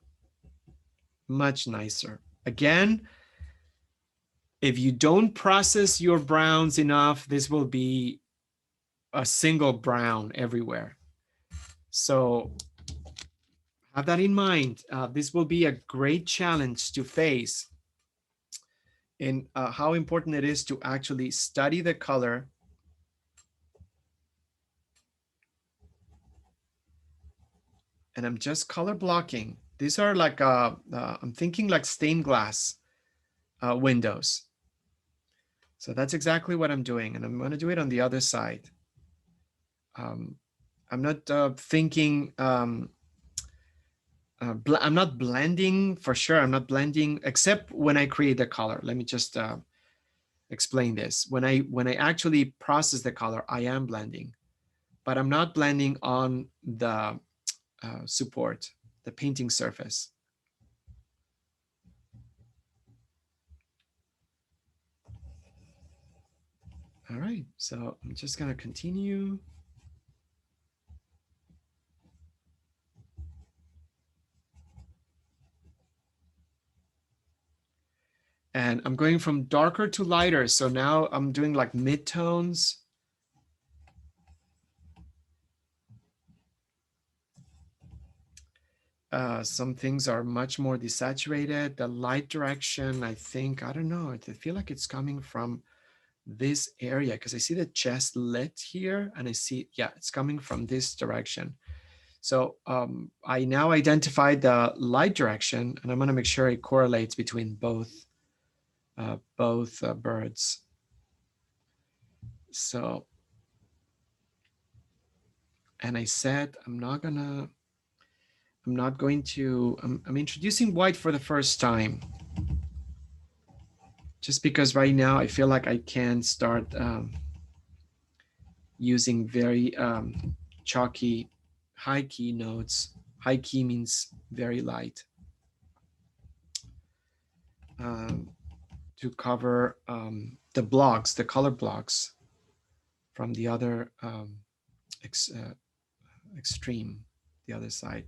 Much nicer. Again, if you don't process your browns enough, this will be a single brown everywhere. So have that in mind. This will be a great challenge to face in how important it is to actually study the color and I'm just color blocking. These are like, I'm thinking like stained glass windows. So that's exactly what I'm doing. And I'm going to do it on the other side. I'm not thinking, I'm not blending for sure. I'm not blending except when I create the color. Let me just explain this. When I actually process the color, I am blending, but I'm not blending on the support, the painting surface. All right, so I'm just gonna continue. And I'm going from darker to lighter. So now I'm doing like mid-tones. Some things are much more desaturated. The light direction, I think, I don't know. I feel like it's coming from this area because I see the chest lit here and I see, yeah, it's coming from this direction. So I now identified the light direction and I'm gonna make sure it correlates between both birds. So, and I said, I'm introducing white for the first time. Just because right now I feel like I can start using very chalky high key notes. High key means very light. To cover the blocks, the color blocks from the other extreme, the other side.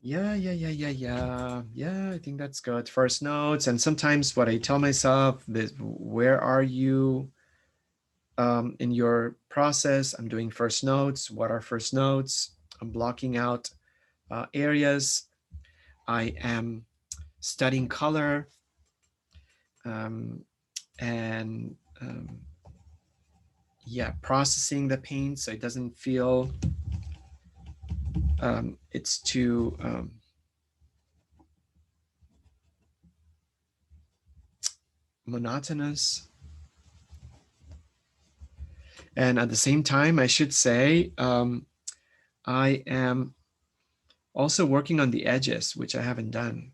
Yeah, I think that's good. First notes, and sometimes what I tell myself is, where are you in your process? I'm doing first notes. What are first notes? I'm blocking out areas. I am studying color and yeah, processing the paint so it doesn't feel it's too monotonous. And at the same time, I should say, I am also working on the edges, which I haven't done.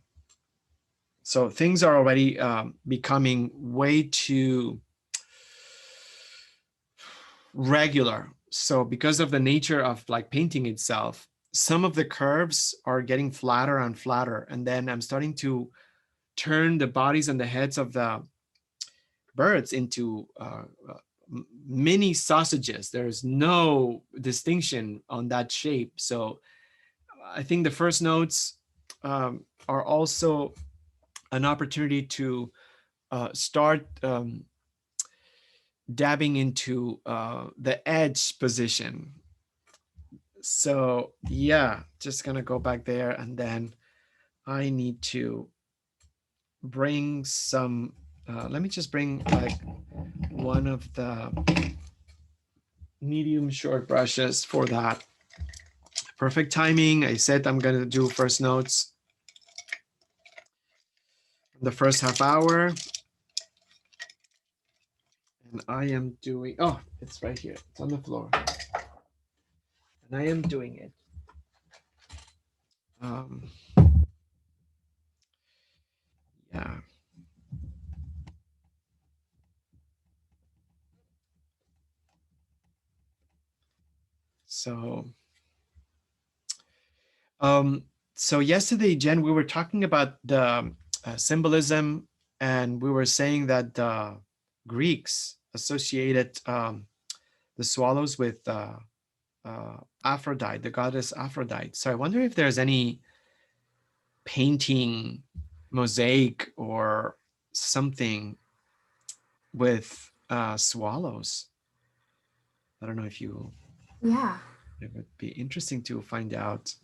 So things are already becoming way too regular. So because of the nature of like painting itself, some of the curves are getting flatter and flatter. And then I'm starting to turn the bodies and the heads of the birds into mini sausages. There's no distinction on that shape. So I think the first notes are also an opportunity to start dabbing into the edge position. So yeah, just gonna go back there and then I need to bring some, let me just bring like one of the medium short brushes for that. Perfect timing. I said I'm gonna do first notes the first half hour. And I am doing, oh, it's right here. It's on the floor. And I am doing it. Um, yeah. So, um, so yesterday, Jen, we were talking about the symbolism, and we were saying that the Greeks associated the swallows with Aphrodite, the goddess Aphrodite. So I wonder if there's any painting, mosaic, or something with swallows. I don't know if you, Yeah. it would be interesting to find out.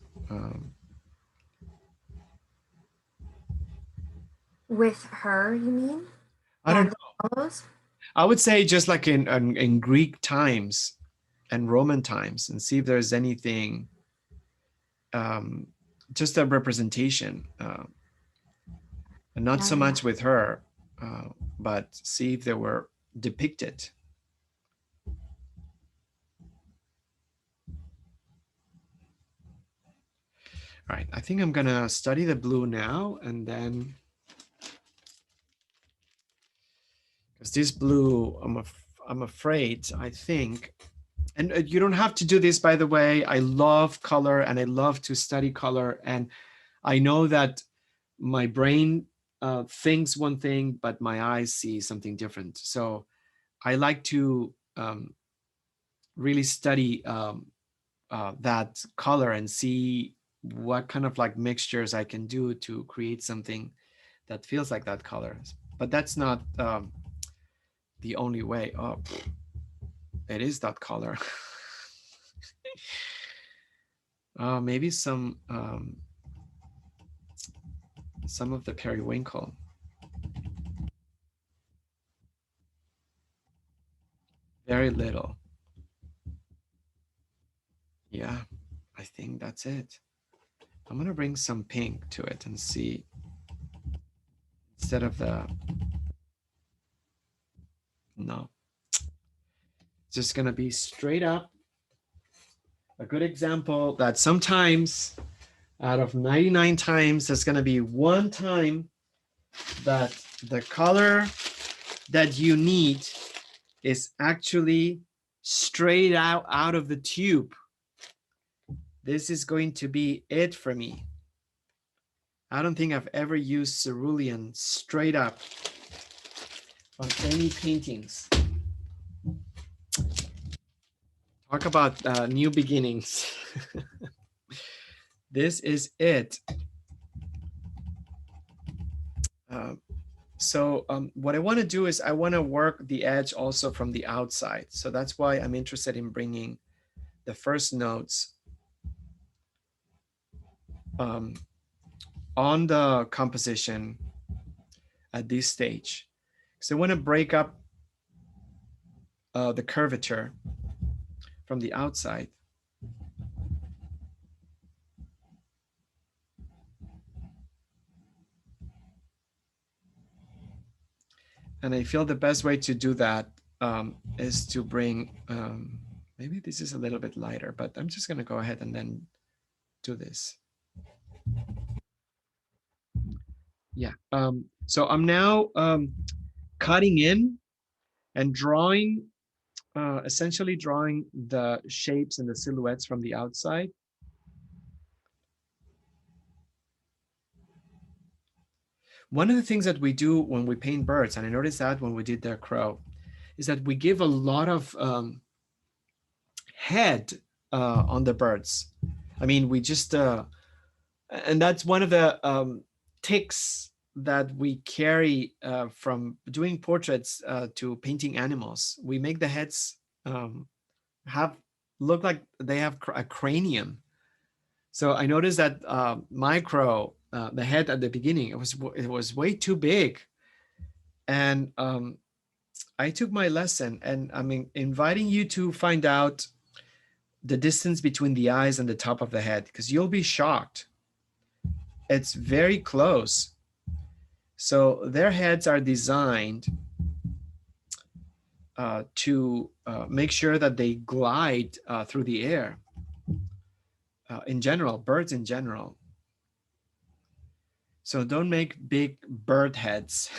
With her, you mean? I don't And the know. swallows? I would say just like in Greek times and Roman times, and see if there's anything, just a representation, and not so Yeah. much with her, but see if they were depicted. All right, I think I'm gonna study the blue now, and then, because this blue, I'm afraid, I think, and you don't have to do this, by the way. I love color and I love to study color, and I know that my brain thinks one thing, but my eyes see something different. So I like to really study that color and see what kind of like mixtures I can do to create something that feels like that color. But that's not the only way. Oh, it is that color. Maybe some of the periwinkle. Very little. Yeah, I think that's it. I'm gonna bring some pink to it and see, instead of the, no, it's just gonna be straight up. A good example that sometimes out of 99 times, there's gonna be one time that the color that you need is actually straight out of the tube. This is going to be it for me. I don't think I've ever used cerulean straight up on any paintings. Talk about new beginnings. This is it. So what I want to do is I want to work the edge also from the outside. So that's why I'm interested in bringing the first notes on the composition at this stage. So I want to break up the curvature from the outside. And I feel the best way to do that is to bring, maybe this is a little bit lighter, but I'm just gonna go ahead and then do this. Yeah, so I'm now cutting in and drawing, essentially drawing the shapes and the silhouettes from the outside. One of the things that we do when we paint birds, and I noticed that when we did their crow, is that we give a lot of head on the birds. I mean, we just, and that's one of the ticks that we carry from doing portraits to painting animals. We make the heads have look like they have a cranium. So I noticed that my crow, the head at the beginning, it was way too big, and I took my lesson, and I'm inviting you to find out the distance between the eyes and the top of the head, because you'll be shocked. It's very close. So their heads are designed to make sure that they glide through the air. In general, birds in general. So don't make big bird heads.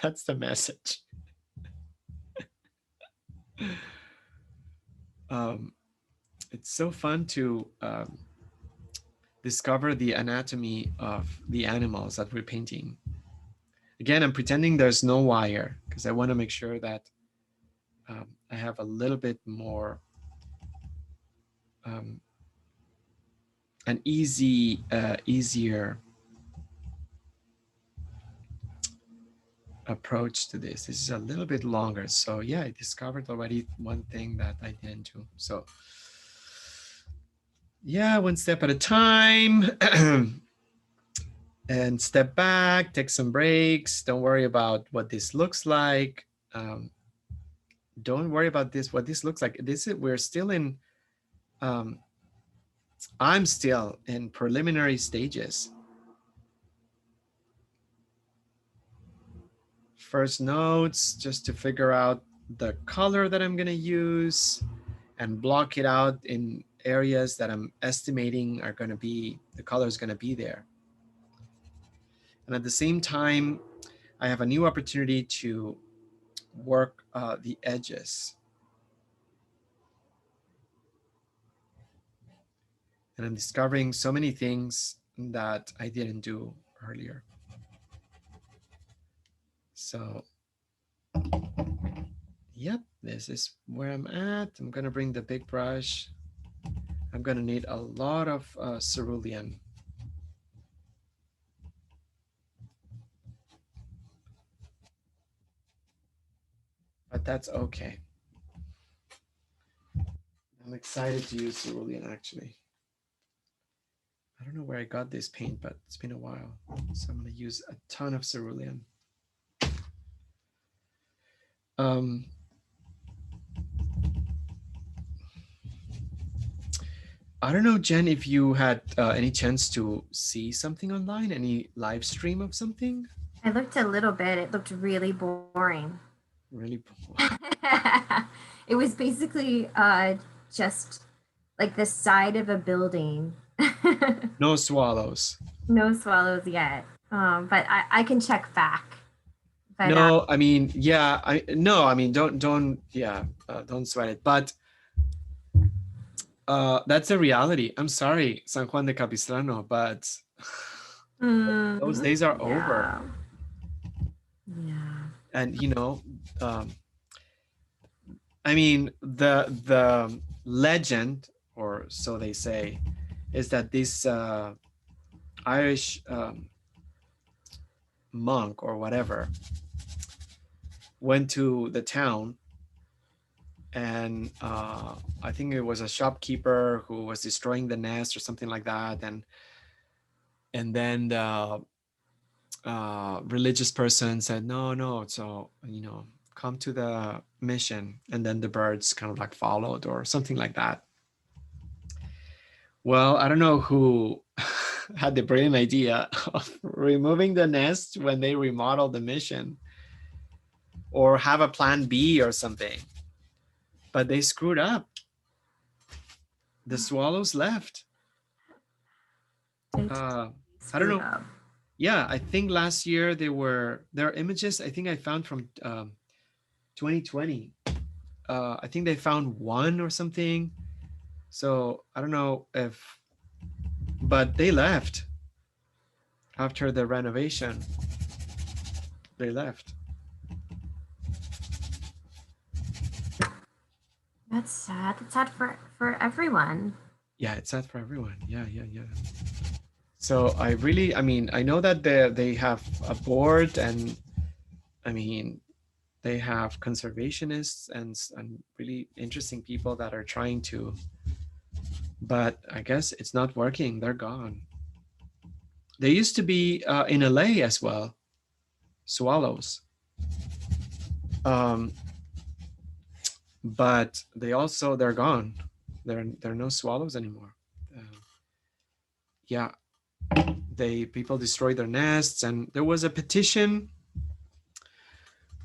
That's the message. It's so fun to discover the anatomy of the animals that we're painting. Again, I'm pretending there's no wire because I want to make sure that I have a little bit more an easier approach to this. This is a little bit longer. So yeah, I discovered already one thing that I didn't do. So yeah, one step at a time. And step back, take some breaks. Don't worry about what this looks like. Don't worry about this, what this looks like. We're still in, I'm still in preliminary stages. First notes, just to figure out the color that I'm gonna use and block it out in areas that I'm estimating are gonna be, the color is gonna be there. And at the same time, I have a new opportunity to work the edges. And I'm discovering so many things that I didn't do earlier. So, yep, this is where I'm at. I'm gonna bring the big brush. I'm gonna need a lot of cerulean. But that's okay. I'm excited to use cerulean actually. I don't know where I got this paint, but it's been a while. So I'm gonna use a ton of cerulean. I don't know, Jen, if you had any chance to see something online, any live stream of something? I looked a little bit. It looked really boring. Really? It was basically just like the side of a building. No swallows. No swallows yet. But I can check back. But, No, I mean, yeah, don't sweat it. But that's a reality. I'm sorry, San Juan de Capistrano, but those days are over. Yeah. And you know, I mean, the legend, or so they say, is that this Irish monk or whatever went to the town, and I think it was a shopkeeper who was destroying the nest or something like that, and then the religious person said, no, so come to the mission, and then the birds kind of like followed or something like that. Well, I don't know who had the brilliant idea of removing the nest when they remodeled the mission, or have a plan B or something, but they screwed up. The swallows left. I don't know. Yeah, I think last year there are images I think I found from 2020. I think they found one or something. So I don't know but they left after the renovation. They left. That's sad. It's sad for everyone. Yeah, it's sad for everyone. Yeah. So I know that they have a board, and I mean, they have conservationists and really interesting people that are trying to, but I guess it's not working. They're gone. They used to be in LA as well, swallows. But they're gone. There are no swallows anymore. Yeah, people destroyed their nests, and there was a petition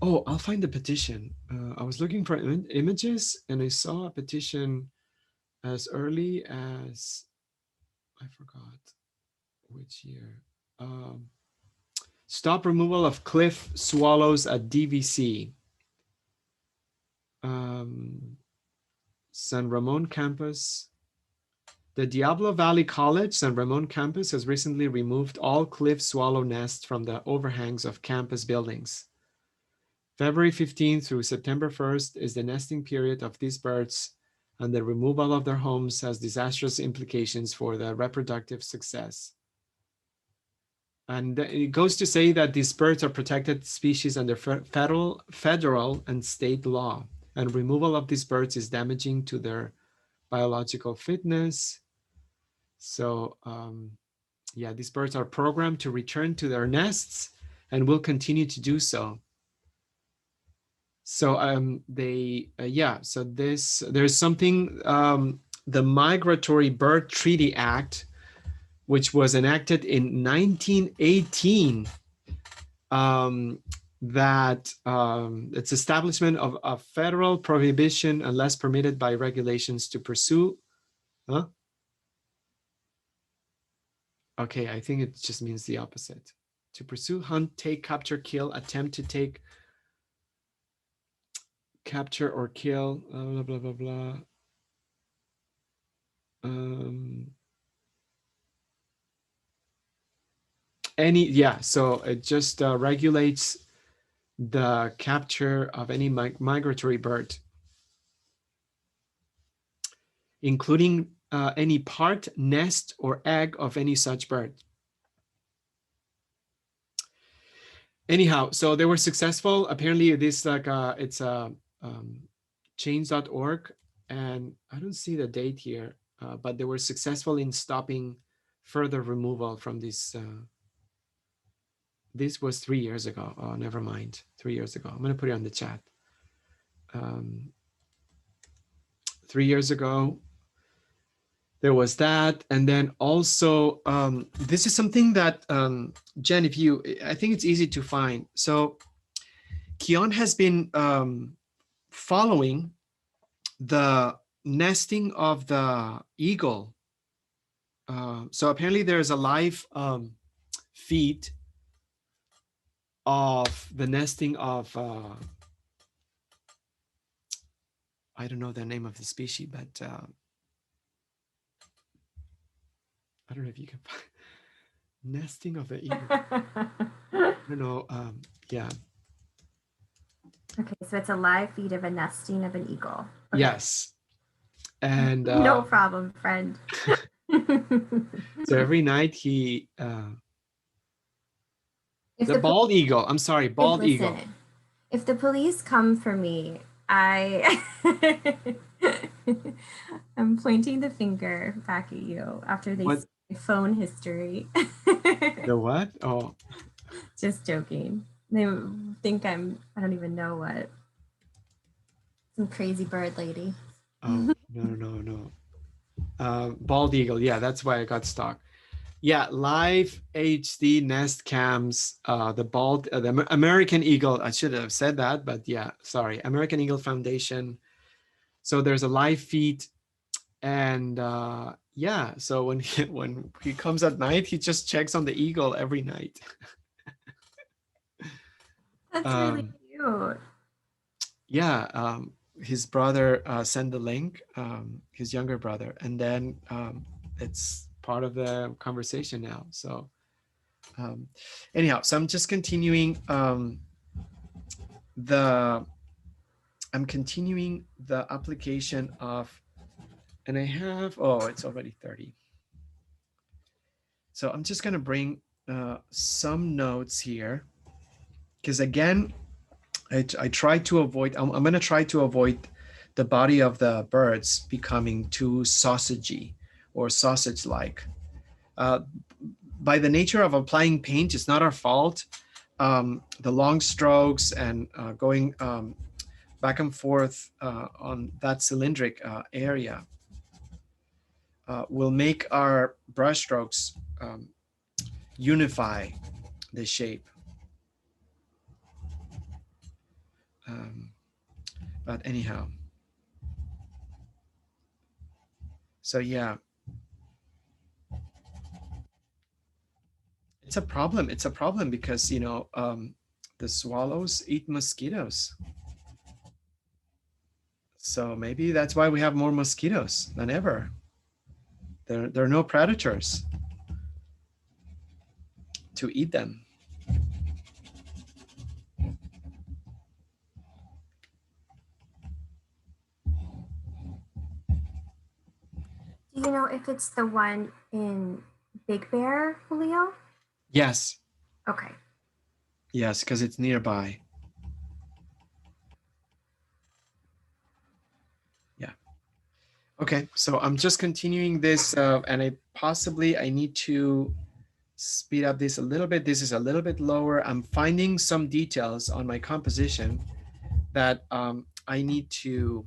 Oh, I'll find the petition. I was looking for images and I saw a petition as early as, I forgot which year. Stop removal of cliff swallows at DVC. San Ramon campus. The Diablo Valley College San Ramon campus has recently removed all cliff swallow nests from the overhangs of campus buildings. February 15th through September 1st is the nesting period of these birds, and the removal of their homes has disastrous implications for their reproductive success. And it goes to say that these birds are protected species under federal and state law, and removal of these birds is damaging to their biological fitness. So yeah, these birds are programmed to return to their nests and will continue to do so. So so there's something, the Migratory Bird Treaty Act, which was enacted in 1918, that it's establishment of a federal prohibition unless permitted by regulations to pursue, Okay, I think it just means the opposite. To pursue, hunt, take, capture, kill, attempt to take, capture or kill, blah, blah, blah, blah. So it just regulates the capture of any migratory bird, including any part, nest, or egg of any such bird. Anyhow, so they were successful. Apparently, this it's a change.org, and I don't see the date here, but they were successful in stopping further removal from this. This was 3 years ago. Oh, never mind. 3 years ago. I'm going to put it on the chat. 3 years ago, there was that. And then also, this is something that, Jen, I think it's easy to find. So Kion has been following the nesting of the eagle. So apparently there's a live feed of the nesting of, I don't know the name of the species, but I don't know if you can find nesting of the eagle. I don't know. Yeah. Okay, so it's a live feed of a nesting of an eagle. Okay. Yes. And no problem, friend. So every night he the bald eagle. I'm sorry, bald eagle. If the police come for me, I'm pointing the finger back at you after they see my phone history. The what? Oh, just joking. They think I don't even know what. Some crazy bird lady. Oh, no. Bald eagle. Yeah, that's why I got stuck. Yeah, live HD nest cams, the American Eagle, I should have said that, but yeah, sorry, American Eagle Foundation. So there's a live feed, and yeah, so when he comes at night, he just checks on the eagle every night. That's really cute. Yeah, his brother sent the link, his younger brother, and then it's part of the conversation now. So anyhow, so I'm just continuing I'm continuing the application of, and I have, oh, it's already 30. So I'm just going to bring some notes here, because again, I try to avoid, I'm going to try to avoid the body of the birds becoming too sausagey or sausage-like. By the nature of applying paint, it's not our fault. The long strokes and going back and forth on that cylindric area will make our brush strokes unify the shape. But anyhow, so yeah, it's a problem. It's a problem because, you know, the swallows eat mosquitoes. So maybe that's why we have more mosquitoes than ever. There are no predators to eat them. Do you know if it's the one in Big Bear, Julio? Yes, Okay. yes, because it's nearby. Yeah. Okay, so I'm just continuing this, and I need to speed up this a little bit. This is a little bit lower. I'm finding some details on my composition that I need to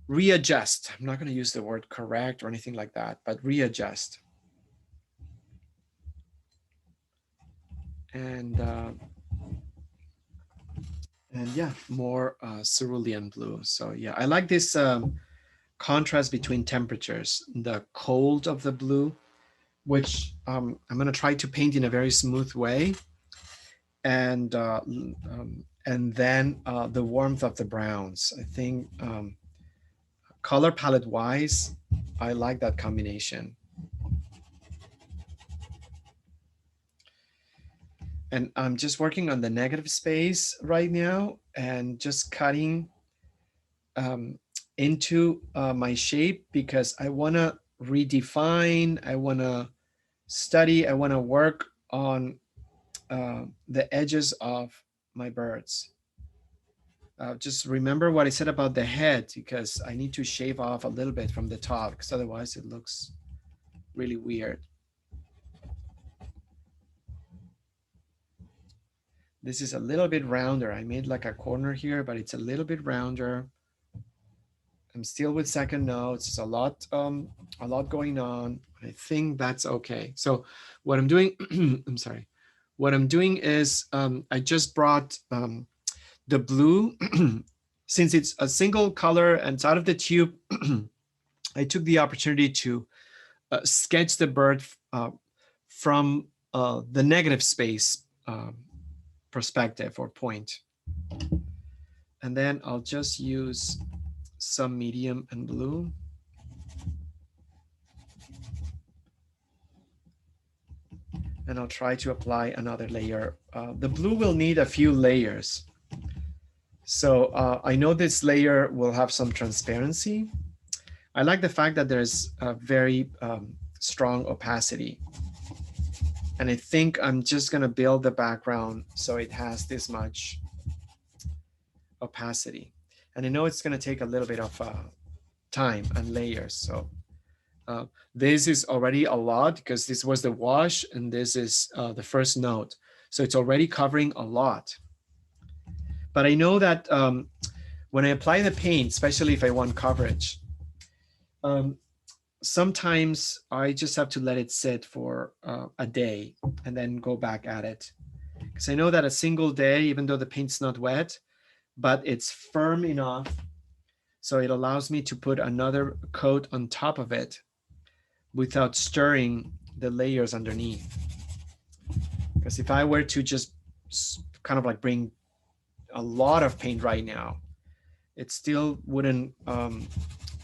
readjust. I'm not going to use the word correct or anything like that, but readjust. And yeah, more cerulean blue. So yeah, I like this contrast between temperatures, the cold of the blue, which I'm going to try to paint in a very smooth way, and then the warmth of the browns. I think color palette wise, I like that combination. And I'm just working on the negative space right now and just cutting into my shape because I want to redefine, I want to study, I want to work on the edges of my birds. Just remember what I said about the head, because I need to shave off a little bit from the top, because otherwise it looks really weird. This is a little bit rounder. I made like a corner here, but it's a little bit rounder. I'm still with second notes. It's a lot going on. I think that's okay. So what I'm doing, I'm sorry. What I'm doing is I just brought the blue, since it's a single color and it's out of the tube, I took the opportunity to sketch the bird from the negative space perspective or point. And then I'll just use some medium and blue. And I'll try to apply another layer. The blue will need a few layers. So I know this layer will have some transparency. I like the fact that there's a very strong opacity. And I think I'm just gonna build the background so it has this much opacity. And I know it's gonna take a little bit of time and layers. So this is already a lot because this was the wash and this is the first note. So it's already covering a lot. But I know that when I apply the paint, especially if I want coverage, sometimes I just have to let it sit for a day and then go back at it. Because I know that a single day, even though the paint's not wet, but it's firm enough, so it allows me to put another coat on top of it without stirring the layers underneath. Because if I were to just kind of like bring a lot of paint right now, it still wouldn't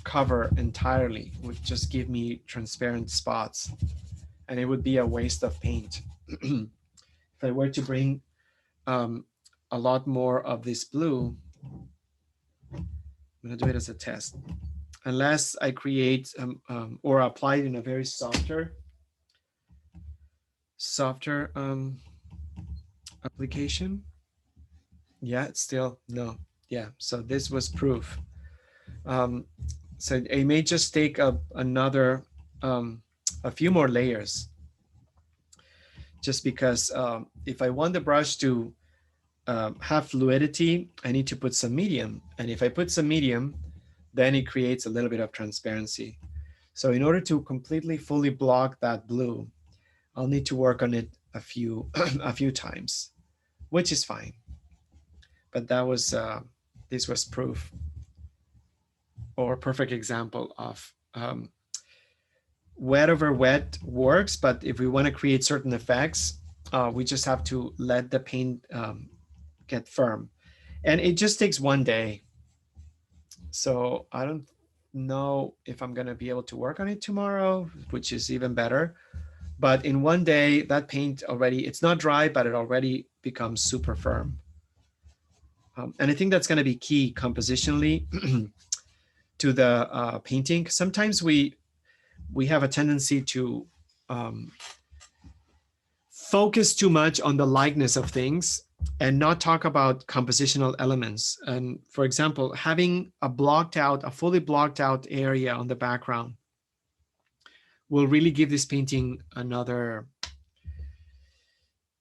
cover entirely. It would just give me transparent spots and it would be a waste of paint. If I were to bring a lot more of this blue, I'm gonna do it as a test. Unless I create or apply it in a very softer application. Yeah, it's still no. Yeah, so this was proof. So I may just take another a few more layers, just because if I want the brush to have fluidity, I need to put some medium, and if I put some medium, then it creates a little bit of transparency. So in order to completely fully block that blue, I'll need to work on it a few a few times, which is fine. but that was this was proof or perfect example of wet over wet works, but if we want to create certain effects, we just have to let the paint get firm. And it just takes one day. So I don't know if I'm going to be able to work on it tomorrow, which is even better. But in one day, that paint already, it's not dry, but it already becomes super firm. And I think that's going to be key compositionally to the painting. Sometimes we have a tendency to focus too much on the likeness of things and not talk about compositional elements. And for example, having a fully blocked out area on the background will really give this painting another,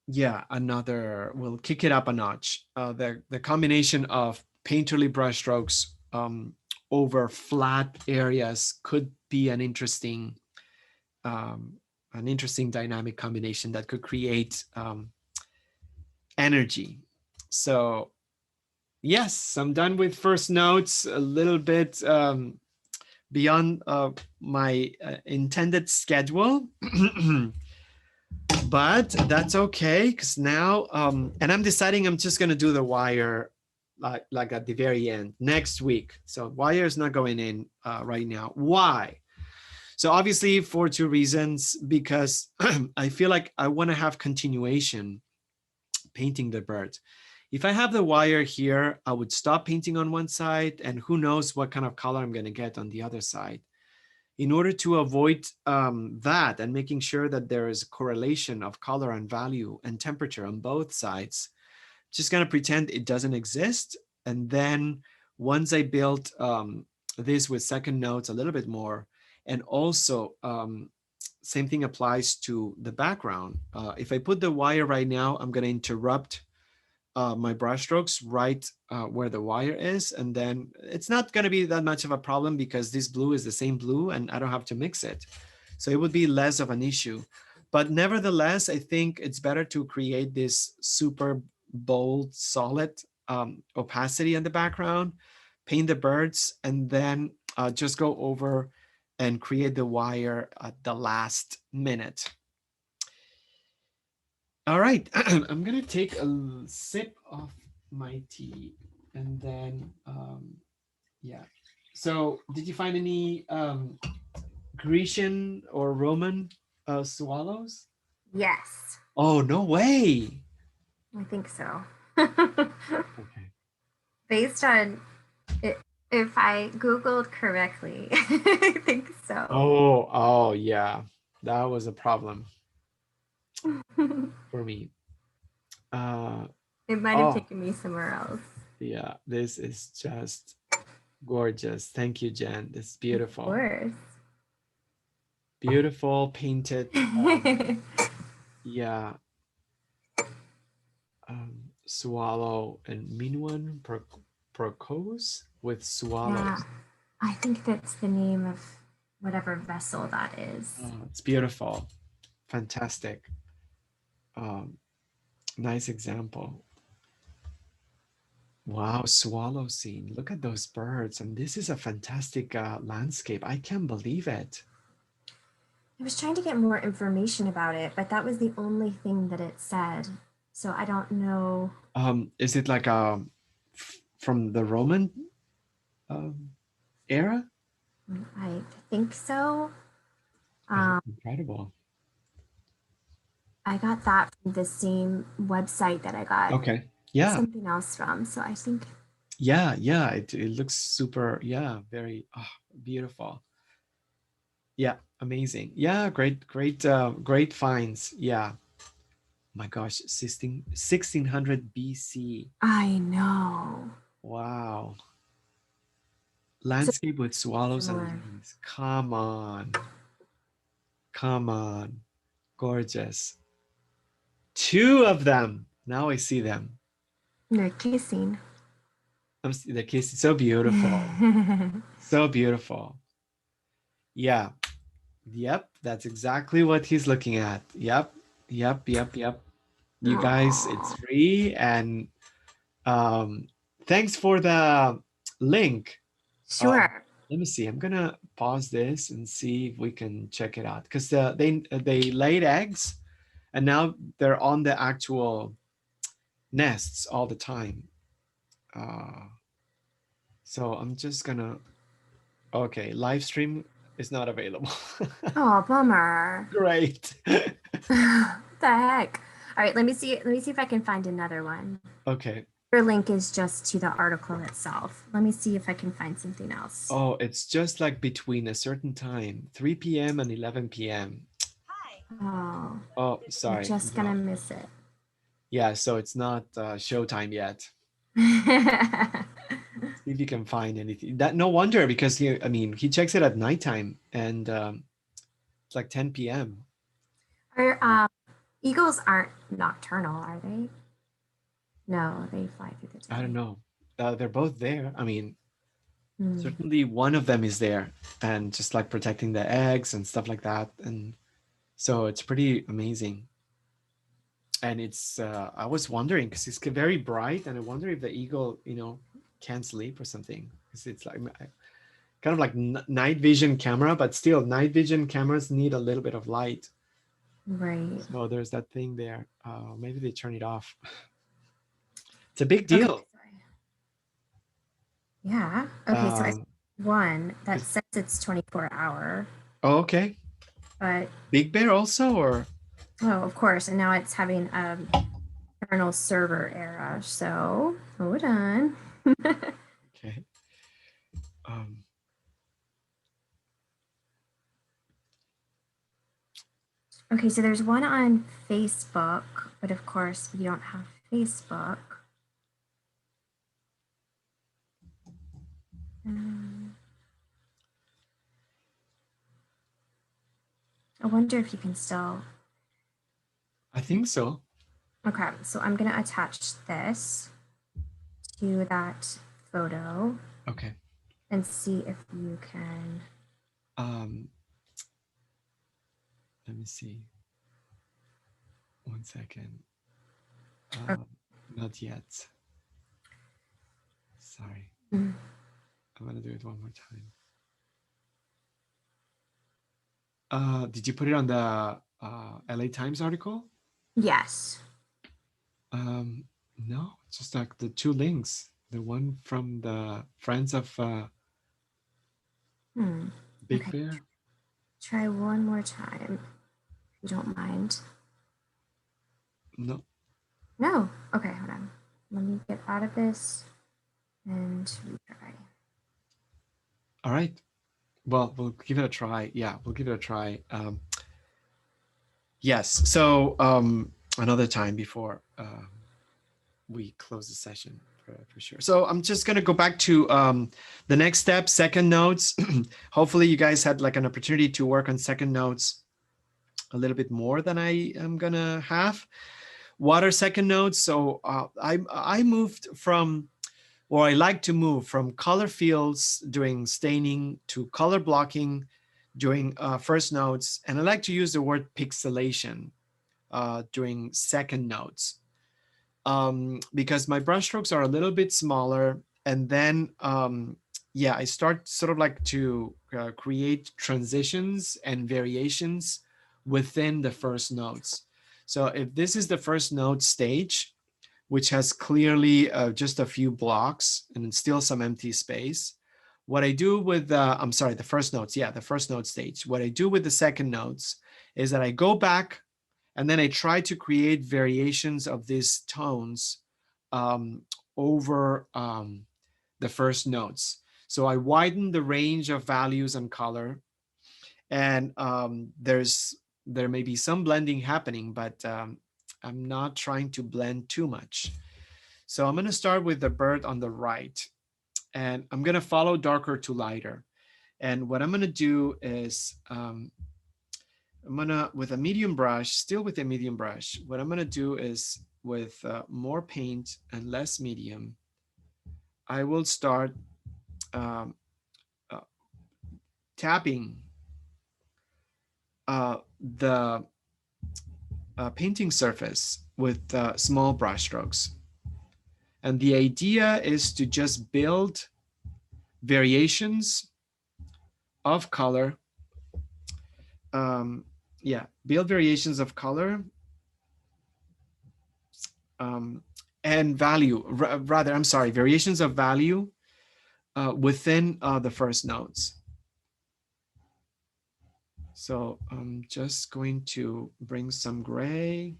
will kick it up a notch. The combination of painterly brushstrokes over flat areas could be an interesting dynamic combination that could create energy. So yes, I'm done with first notes, a little bit beyond my intended schedule. But that's okay, because now, and I'm deciding I'm just going to do the wire like at the very end next week. So wire is not going in right now. Why? So obviously for two reasons, because I feel like I want to have continuation painting the bird. If I have the wire here, I would stop painting on one side, and who knows what kind of color I'm going to get on the other side. In order to avoid that and making sure that there is a correlation of color and value and temperature on both sides, just going to pretend it doesn't exist. And then once I build this with second notes a little bit more, and also same thing applies to the background. If I put the wire right now, I'm going to interrupt my brush strokes right where the wire is, and then it's not going to be that much of a problem because this blue is the same blue and I don't have to mix it. So it would be less of an issue. But nevertheless, I think it's better to create this super bold, solid opacity in the background, paint the birds, and then just go over and create the wire at the last minute. All right, I'm gonna take a sip of my tea and then, yeah. So did you find any Grecian or Roman swallows? Yes, Oh, no way. I think so. Okay. Based on it, if I Googled correctly, I think so. Oh, yeah. That was a problem for me. It might have taken me somewhere else. Yeah, this is just gorgeous. Thank you, Jen. This is beautiful. Of course. Beautiful painted. Yeah. Swallow and Minuan Procos with swallows. Yeah, I think that's the name of whatever vessel that is. Oh, it's beautiful. Fantastic. Nice example. Wow, swallow scene. Look at those birds. And this is a fantastic landscape. I can't believe it. I was trying to get more information about it, but that was the only thing that it said. So I don't know. Is it like from the Roman era? I think so. Incredible. I got that from the same website that I got something else from. So I think. Yeah, it looks super, very beautiful. Yeah, amazing. Yeah, great finds. Yeah. My gosh, 1600 BC. I know. Wow. Landscape with swallows and lilies. Come on. Gorgeous. Two of them. Now I see them. They're kissing. They're kissing. So beautiful. So beautiful. Yeah. Yep. That's exactly what he's looking at. Yep. You guys, it's free, and Um, Thanks for the link. Uh, Sure. Let me see. I'm gonna pause this and see if we can check it out because they laid eggs and now they're on the actual nests all the time. Uh, so I'm just gonna. Okay, live stream is not available. Oh, bummer. Great. What the heck? All right, let me see. Let me see if I can find another one. Okay. Your link is just to the article itself. Let me see if I can find something else. Oh, it's just like between a certain time, 3 p.m. and 11 p.m. Oh, Oh, I'm sorry. just gonna No. miss it. Yeah, so it's not showtime yet. See if you can find anything. That no wonder because I mean, he checks it at nighttime and it's like 10 p.m. Are eagles aren't nocturnal, are they? No, they fly through the I don't day. know. They're both there. I mean, Hmm. certainly one of them is there and just like protecting the eggs and stuff like that. And so it's pretty amazing. And it's I was wondering because it's very bright, and I wonder if the eagle, can't sleep or something. Because it's like kind of like night vision camera, but still night vision cameras need a little bit of light. Right. So there's that thing there. Maybe they turn it off. It's a big Okay. deal. Yeah. Okay. So I Um, see one that is- says it's 24-hour, oh, okay. but Big Bear also, or oh, of course, and now it's having a kernel server error. So hold on. okay. Um, Okay, so there's one on Facebook, but of course we don't have Facebook. Um, I wonder if you can still. I think so. Okay, so I'm gonna attach this to that photo Okay. and see if you can. Um, Let me see. 1 second. Okay. Not yet. Sorry. Mm. I'm gonna do it one more time. Did you put it on the LA Times article? Yes. No, it's just like the two links. The one from the Friends of Hmm. Big Okay. Bear. Try one more time, if you don't mind. No. No. Okay, hold on. Let me get out of this and retry. All right. Well, we'll give it a try. Yeah, we'll give it a try. Yes. So another time before we close the session for sure. So I'm just gonna go back to the next step, second notes. Hopefully, you guys had like an opportunity to work on second notes a little bit more than I am gonna have. What are second notes? So I moved from, or I like to move from color fields doing staining to color blocking doing first notes, and I like to use the word pixelation during second notes because my brushstrokes are a little bit smaller, and then yeah, I start sort of like to create transitions and variations within the first notes. So if this is the first note stage, which has clearly just a few blocks and still some empty space. What I do with, I'm sorry, the first notes, yeah, the first note stage. What I do with the second notes is that I go back and then I try to create variations of these tones um, over the first notes. So I widen the range of values and color, and there may be some blending happening, but I'm not trying to blend too much. So I'm going to start with the bird on the right, and I'm going to follow darker to lighter. And what I'm going to do is I'm going to, with a medium brush, still with a medium brush, what I'm going to do is with more paint and less medium, I will start um, uh, tapping the painting surface with small brush strokes. And the idea is to just build variations of color. Yeah, build variations of color and value, rather, I'm sorry, variations of value within the first nodes. So I'm just going to bring some gray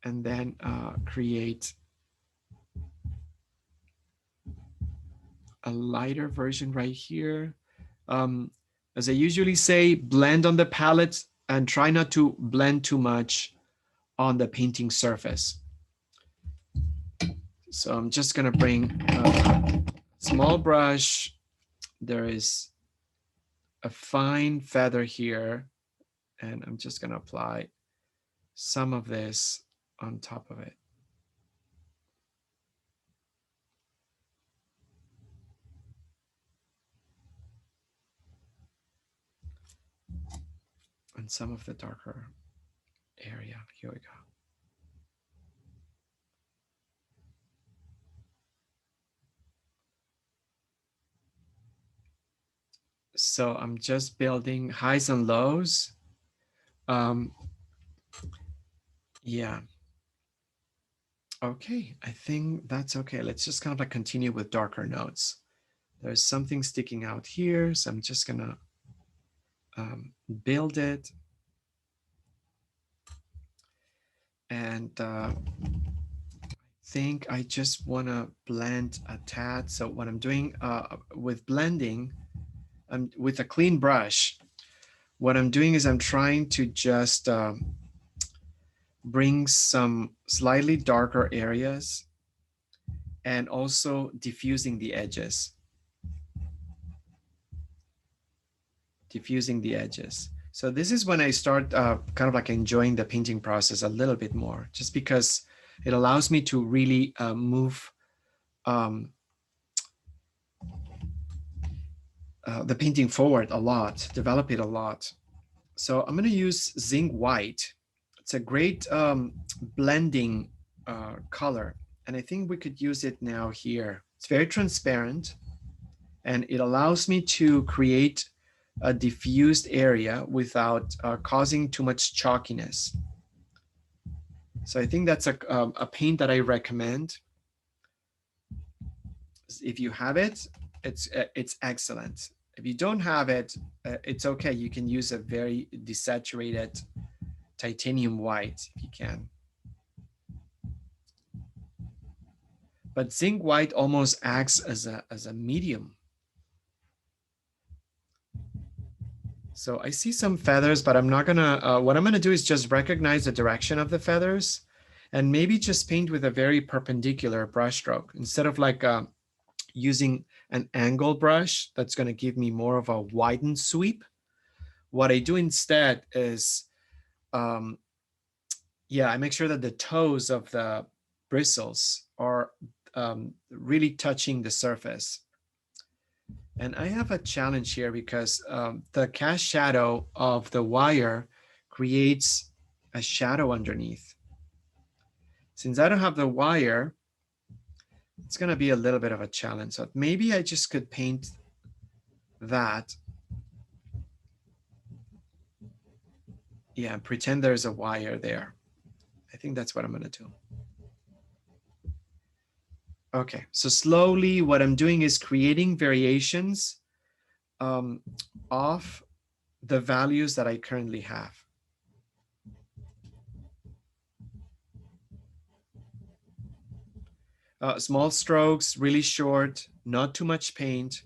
and then create a lighter version right here. As I usually say, blend on the palette and try not to blend too much on the painting surface. So I'm just gonna bring a small brush. There is a fine feather here, and I'm just gonna apply some of this on top of it. And some of the darker area. Here we go. So I'm just building highs and lows. Yeah. Okay, I think that's okay. Let's just kind of like continue with darker notes. There's something sticking out here, so I'm just gonna build it. And I think I just wanna blend a tad. So what I'm doing with blending, with a clean brush, what I'm doing is I'm trying to just bring some slightly darker areas and also diffusing the edges. Diffusing the edges. So this is when I start kind of like enjoying the painting process a little bit more, just because it allows me to really move the painting forward a lot, develop it a lot. So I'm going to use zinc white. It's a great blending color, and I think we could use it now here. It's very transparent, and it allows me to create a diffused area without causing too much chalkiness. So I think that's a paint that I recommend. If you have it, it's excellent. If you don't have it, it's okay. You can use a very desaturated titanium white if you can. But zinc white almost acts as a medium. So I see some feathers, but I'm not gonna, what I'm gonna do is just recognize the direction of the feathers and maybe just paint with a very perpendicular brush stroke instead of like using an angle brush that's gonna give me more of a widened sweep. What I do instead is, yeah, I make sure that the toes of the bristles are really touching the surface. And I have a challenge here because the cast shadow of the wire creates a shadow underneath. Since I don't have the wire, it's going to be a little bit of a challenge. So maybe I just could paint that. Yeah, pretend there's a wire there. I think that's what I'm going to do. Okay, so slowly what I'm doing is creating variations of the values that I currently have. Small strokes, really short, not too much paint.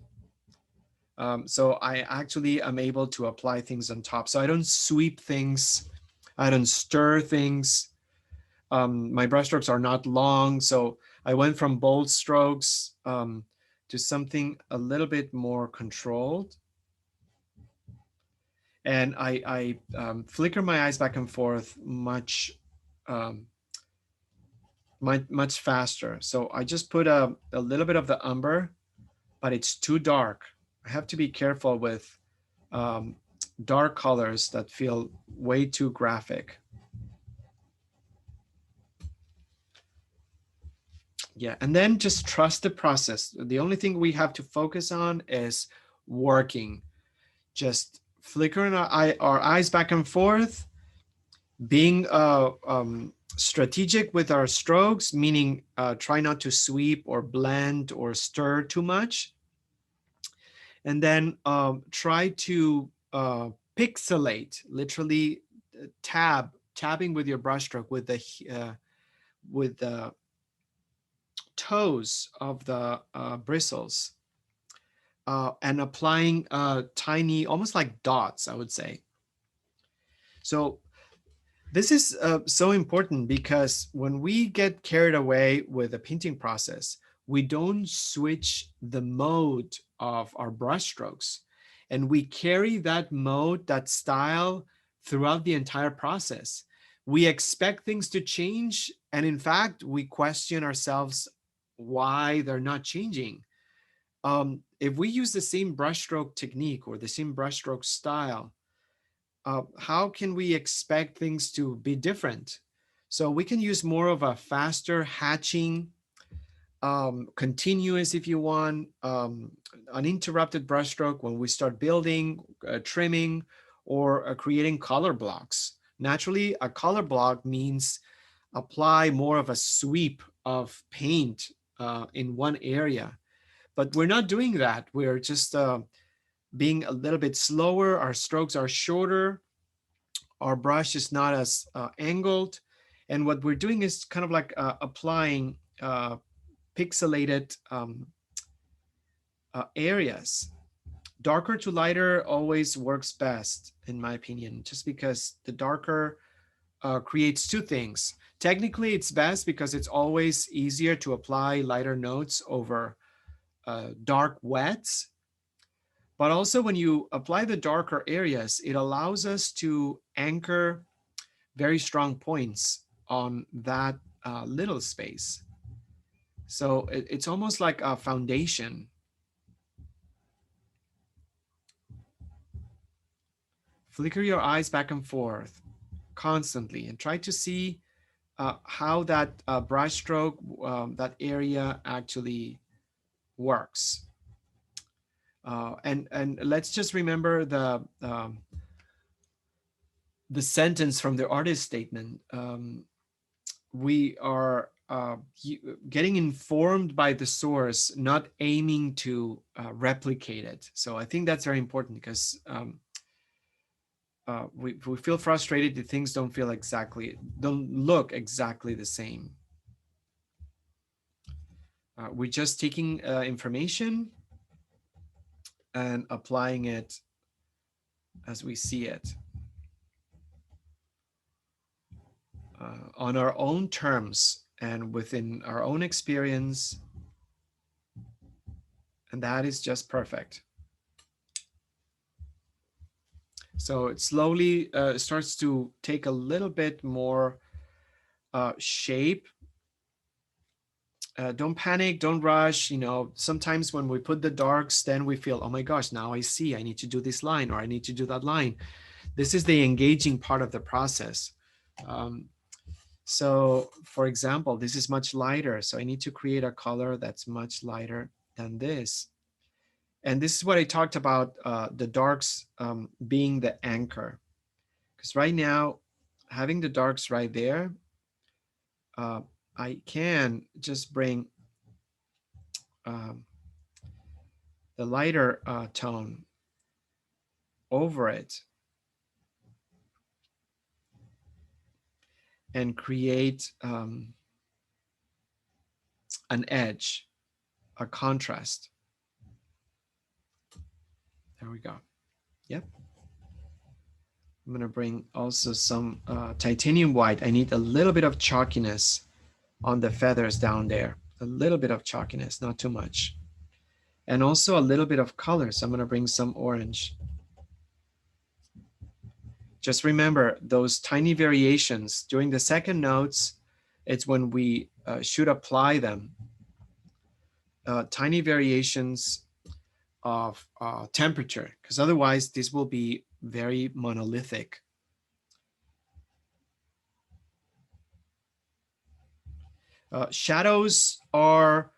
So I actually am able to apply things on top. So I don't sweep things, I don't stir things. My brush strokes are not long, so I went from bold strokes to something a little bit more controlled. And I flicker my eyes back and forth much faster. So I just put a little bit of the umber, but it's too dark. I have to be careful with dark colors that feel way too graphic. Yeah, and then just trust the process. The only thing we have to focus on is working. Just flickering our eyes back and forth, being strategic with our strokes, meaning try not to sweep or blend or stir too much. And then try to pixelate, literally tabbing with your brushstroke with the toes of the bristles, and applying tiny, almost like dots, I would say. So this is so important because when we get carried away with the painting process, we don't switch the mode of our brushstrokes, and we carry that mode, that style, throughout the entire process. We expect things to change, and in fact, we question ourselves why they're not changing. If we use the same brushstroke technique or the same brushstroke style, how can we expect things to be different? So we can use more of a faster hatching, continuous, if you want, uninterrupted brushstroke when we start building, trimming, or creating color blocks. Naturally, a color block means apply more of a sweep of paint in one area. But we're not doing that. We're just being a little bit slower. Our strokes are shorter. Our brush is not as angled. And what we're doing is kind of like applying pixelated areas. Darker to lighter always works best, in my opinion, just because the darker creates two things. Technically, it's best because it's always easier to apply lighter notes over dark wets. But also when you apply the darker areas, it allows us to anchor very strong points on that little space. So it's almost like a foundation. Flicker your eyes back and forth constantly and try to see how that brush stroke, that area actually works. And let's just remember the sentence from the artist statement. We are getting informed by the source, not aiming to replicate it. So I think that's very important because we feel frustrated if things don't look exactly the same. We're just taking information and applying it as we see it on our own terms and within our own experience. And that is just perfect. So it slowly starts to take a little bit more shape. Don't panic, don't rush. You know, sometimes when we put the darks, then we feel, oh my gosh, now I see, I need to do this line or I need to do that line. This is the engaging part of the process. So for example, this is much lighter. So I need to create a color that's much lighter than this. And this is what I talked about, the darks being the anchor. Because right now, having the darks right there, I can just bring the lighter tone over it and create an edge, a contrast. There we go. Yep. I'm going to bring also some titanium white. I need a little bit of chalkiness on the feathers down there. A little bit of chalkiness, not too much. And also a little bit of color. So I'm going to bring some orange. Just remember those tiny variations during the second notes. It's when we should apply them. Tiny variations of temperature, because otherwise this will be very monolithic. Shadows are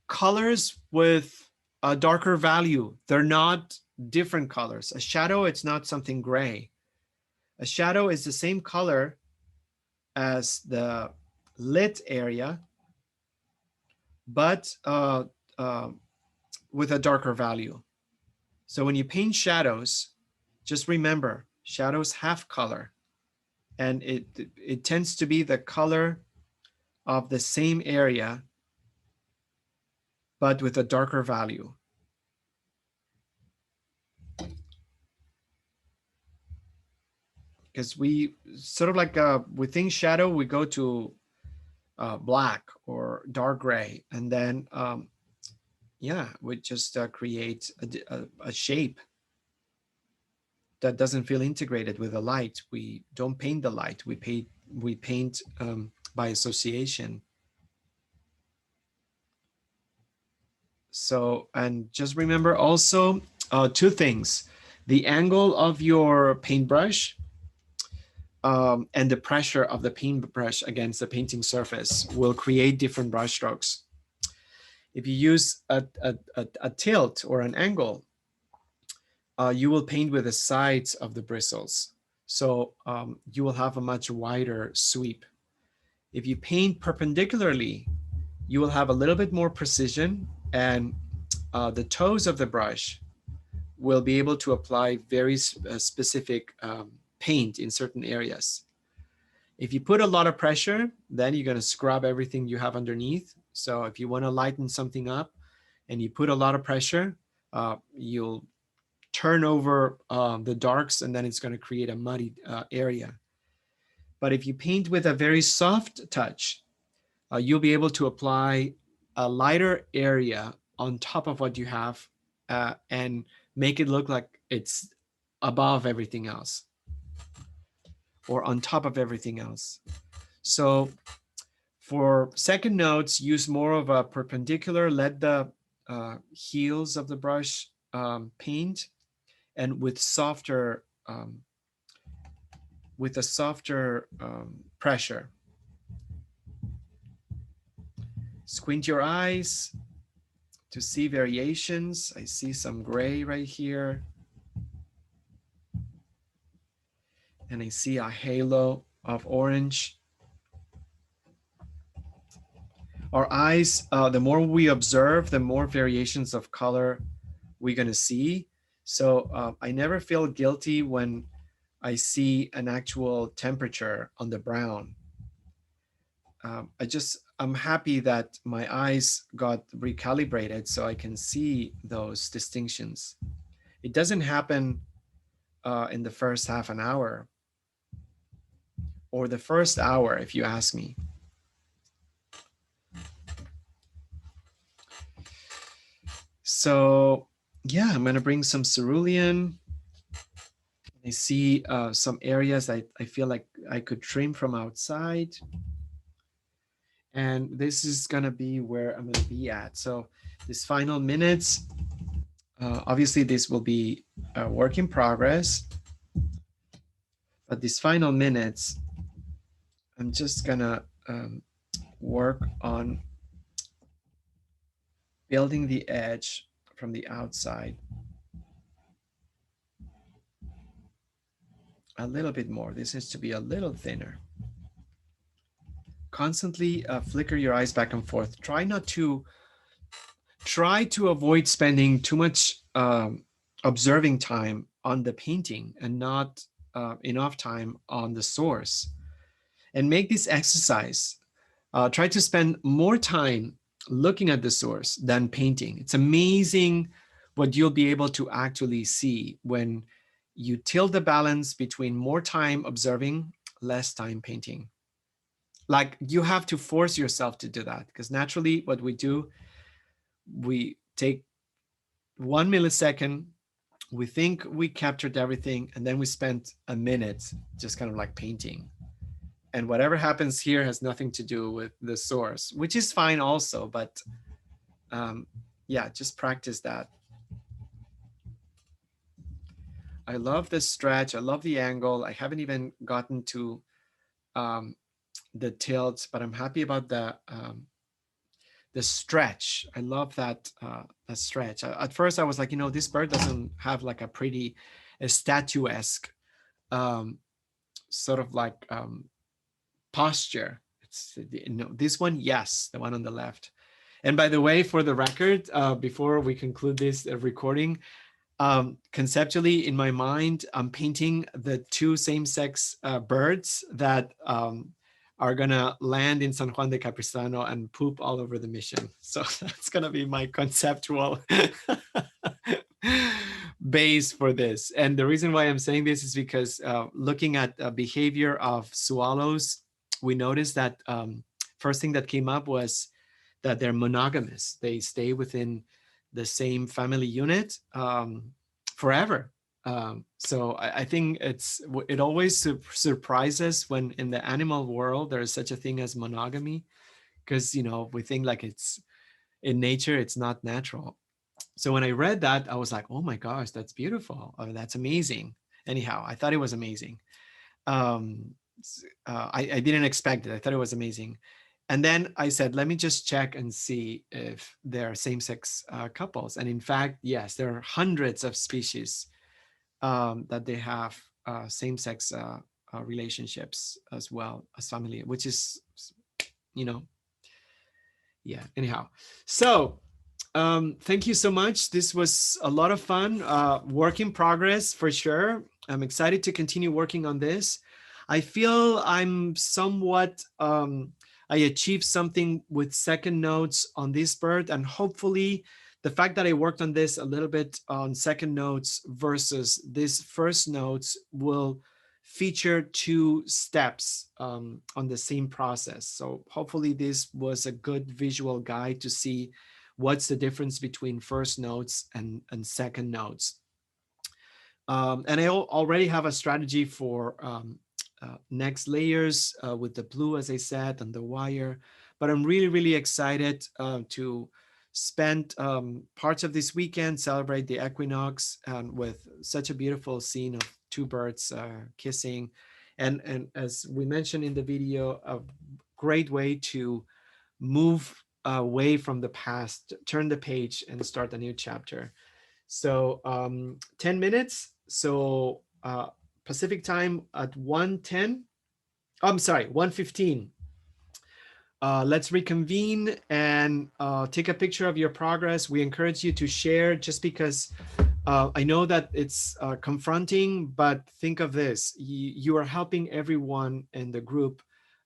colors with a darker value. They're not different colors. A shadow, it's not something gray. A shadow is the same color as the lit area, but uh, with a darker value. So when you paint shadows, just remember shadows have color, and it tends to be the color of the same area, but with a darker value. Because we sort of like within shadow, we go to black or dark gray, and then yeah, we just create a shape that doesn't feel integrated with the light. We don't paint the light. We paint by association. So, and just remember also two things: the angle of your paintbrush and the pressure of the paintbrush against the painting surface will create different brush strokes. If you use a tilt or an angle, you will paint with the sides of the bristles. So you will have a much wider sweep. If you paint perpendicularly, you will have a little bit more precision, and the toes of the brush will be able to apply very specific paint in certain areas. If you put a lot of pressure, then you're going to scrub everything you have underneath. So if you want to lighten something up and you put a lot of pressure, you'll turn over the darks, and then it's going to create a muddy area. But if you paint with a very soft touch, you'll be able to apply a lighter area on top of what you have and make it look like it's above everything else or on top of everything else. So for second notes, use more of a perpendicular, let the heels of the brush paint, and with softer, with a softer pressure. Squint your eyes to see variations. I see some gray right here. And I see a halo of orange. Our eyes, the more we observe, the more variations of color we're going to see. So I never feel guilty when I see an actual temperature on the brown. I'm happy that my eyes got recalibrated so I can see those distinctions. It doesn't happen in the first half an hour or the first hour, if you ask me. So yeah, I'm gonna bring some cerulean. I see some areas I feel like I could trim from outside. And this is gonna be where I'm gonna be at. So this final minutes, obviously this will be a work in progress, but these final minutes, I'm just gonna work on building the edge from the outside a little bit more. This needs to be a little thinner. Constantly flicker your eyes back and forth. Try to avoid spending too much observing time on the painting and not enough time on the source. And make this exercise. Try to spend more time looking at the source than painting. It's amazing what you'll be able to actually see when you tilt the balance between more time observing, less time painting. Like you have to force yourself to do that, because naturally what we do, we take 1 millisecond, we think we captured everything, and then we spent a minute just kind of like painting. And whatever happens here has nothing to do with the source, which is fine also, but yeah, just practice that. I love this stretch. I love the angle. I haven't even gotten to the tilts, but I'm happy about the stretch. I love that stretch. At first I was like, this bird doesn't have like a statuesque um, sort of like posture. It's this one, yes, the one on the left. And by the way, for the record, before we conclude this recording, conceptually in my mind, I'm painting the two same-sex birds that are gonna land in San Juan de Capistrano and poop all over the mission. So that's gonna be my conceptual base for this. And the reason why I'm saying this is because looking at behavior of swallows, we noticed that first thing that came up was that they're monogamous. They stay within the same family unit forever. So I think it always surprises when in the animal world there is such a thing as monogamy, because we think like it's in nature, it's not natural. So when I read that, I was like, oh my gosh, that's beautiful. That's amazing. Anyhow, I thought it was amazing. I didn't expect it. I thought it was amazing. And then I said, let me just check and see if there are same-sex couples. And in fact, yes, there are hundreds of species that they have same-sex relationships as well as family, which is, yeah, anyhow. So thank you so much. This was a lot of fun. Work in progress for sure. I'm excited to continue working on this. I feel I'm somewhat, I achieved something with second notes on this bird, and hopefully the fact that I worked on this a little bit on second notes versus this first notes will feature two steps on the same process. So hopefully this was a good visual guide to see what's the difference between first notes and second notes. And I already have a strategy for next layers with the blue, as I said, and the wire. But I'm really, really excited to spend parts of this weekend, celebrate the equinox with such a beautiful scene of two birds kissing. And as we mentioned in the video, a great way to move away from the past, turn the page and start a new chapter. So 10 minutes. So Pacific time at 1:10. I'm sorry, 1:15. Let's reconvene and take a picture of your progress. We encourage you to share, just because I know that it's confronting, but think of this. You are helping everyone in the group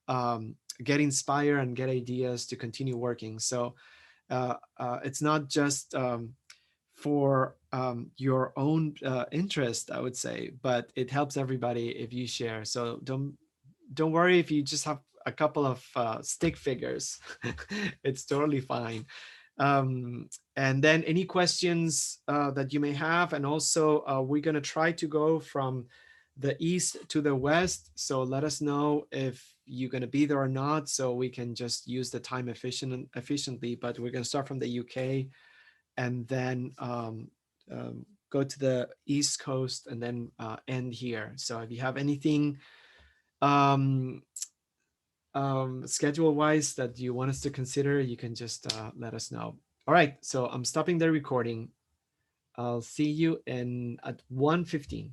get inspired and get ideas to continue working. So it's not just for your own interest, I would say, but it helps everybody if you share. So don't worry if you just have a couple of stick figures. It's totally fine. And then any questions that you may have, and also we're going to try to go from the east to the west. So let us know if you're going to be there or not, so we can just use the time efficiently. But we're going to start from the UK and then go to the East Coast and then end here. So if you have anything schedule wise that you want us to consider, you can just let us know. All right, so I'm stopping the recording. I'll see you at 1:15.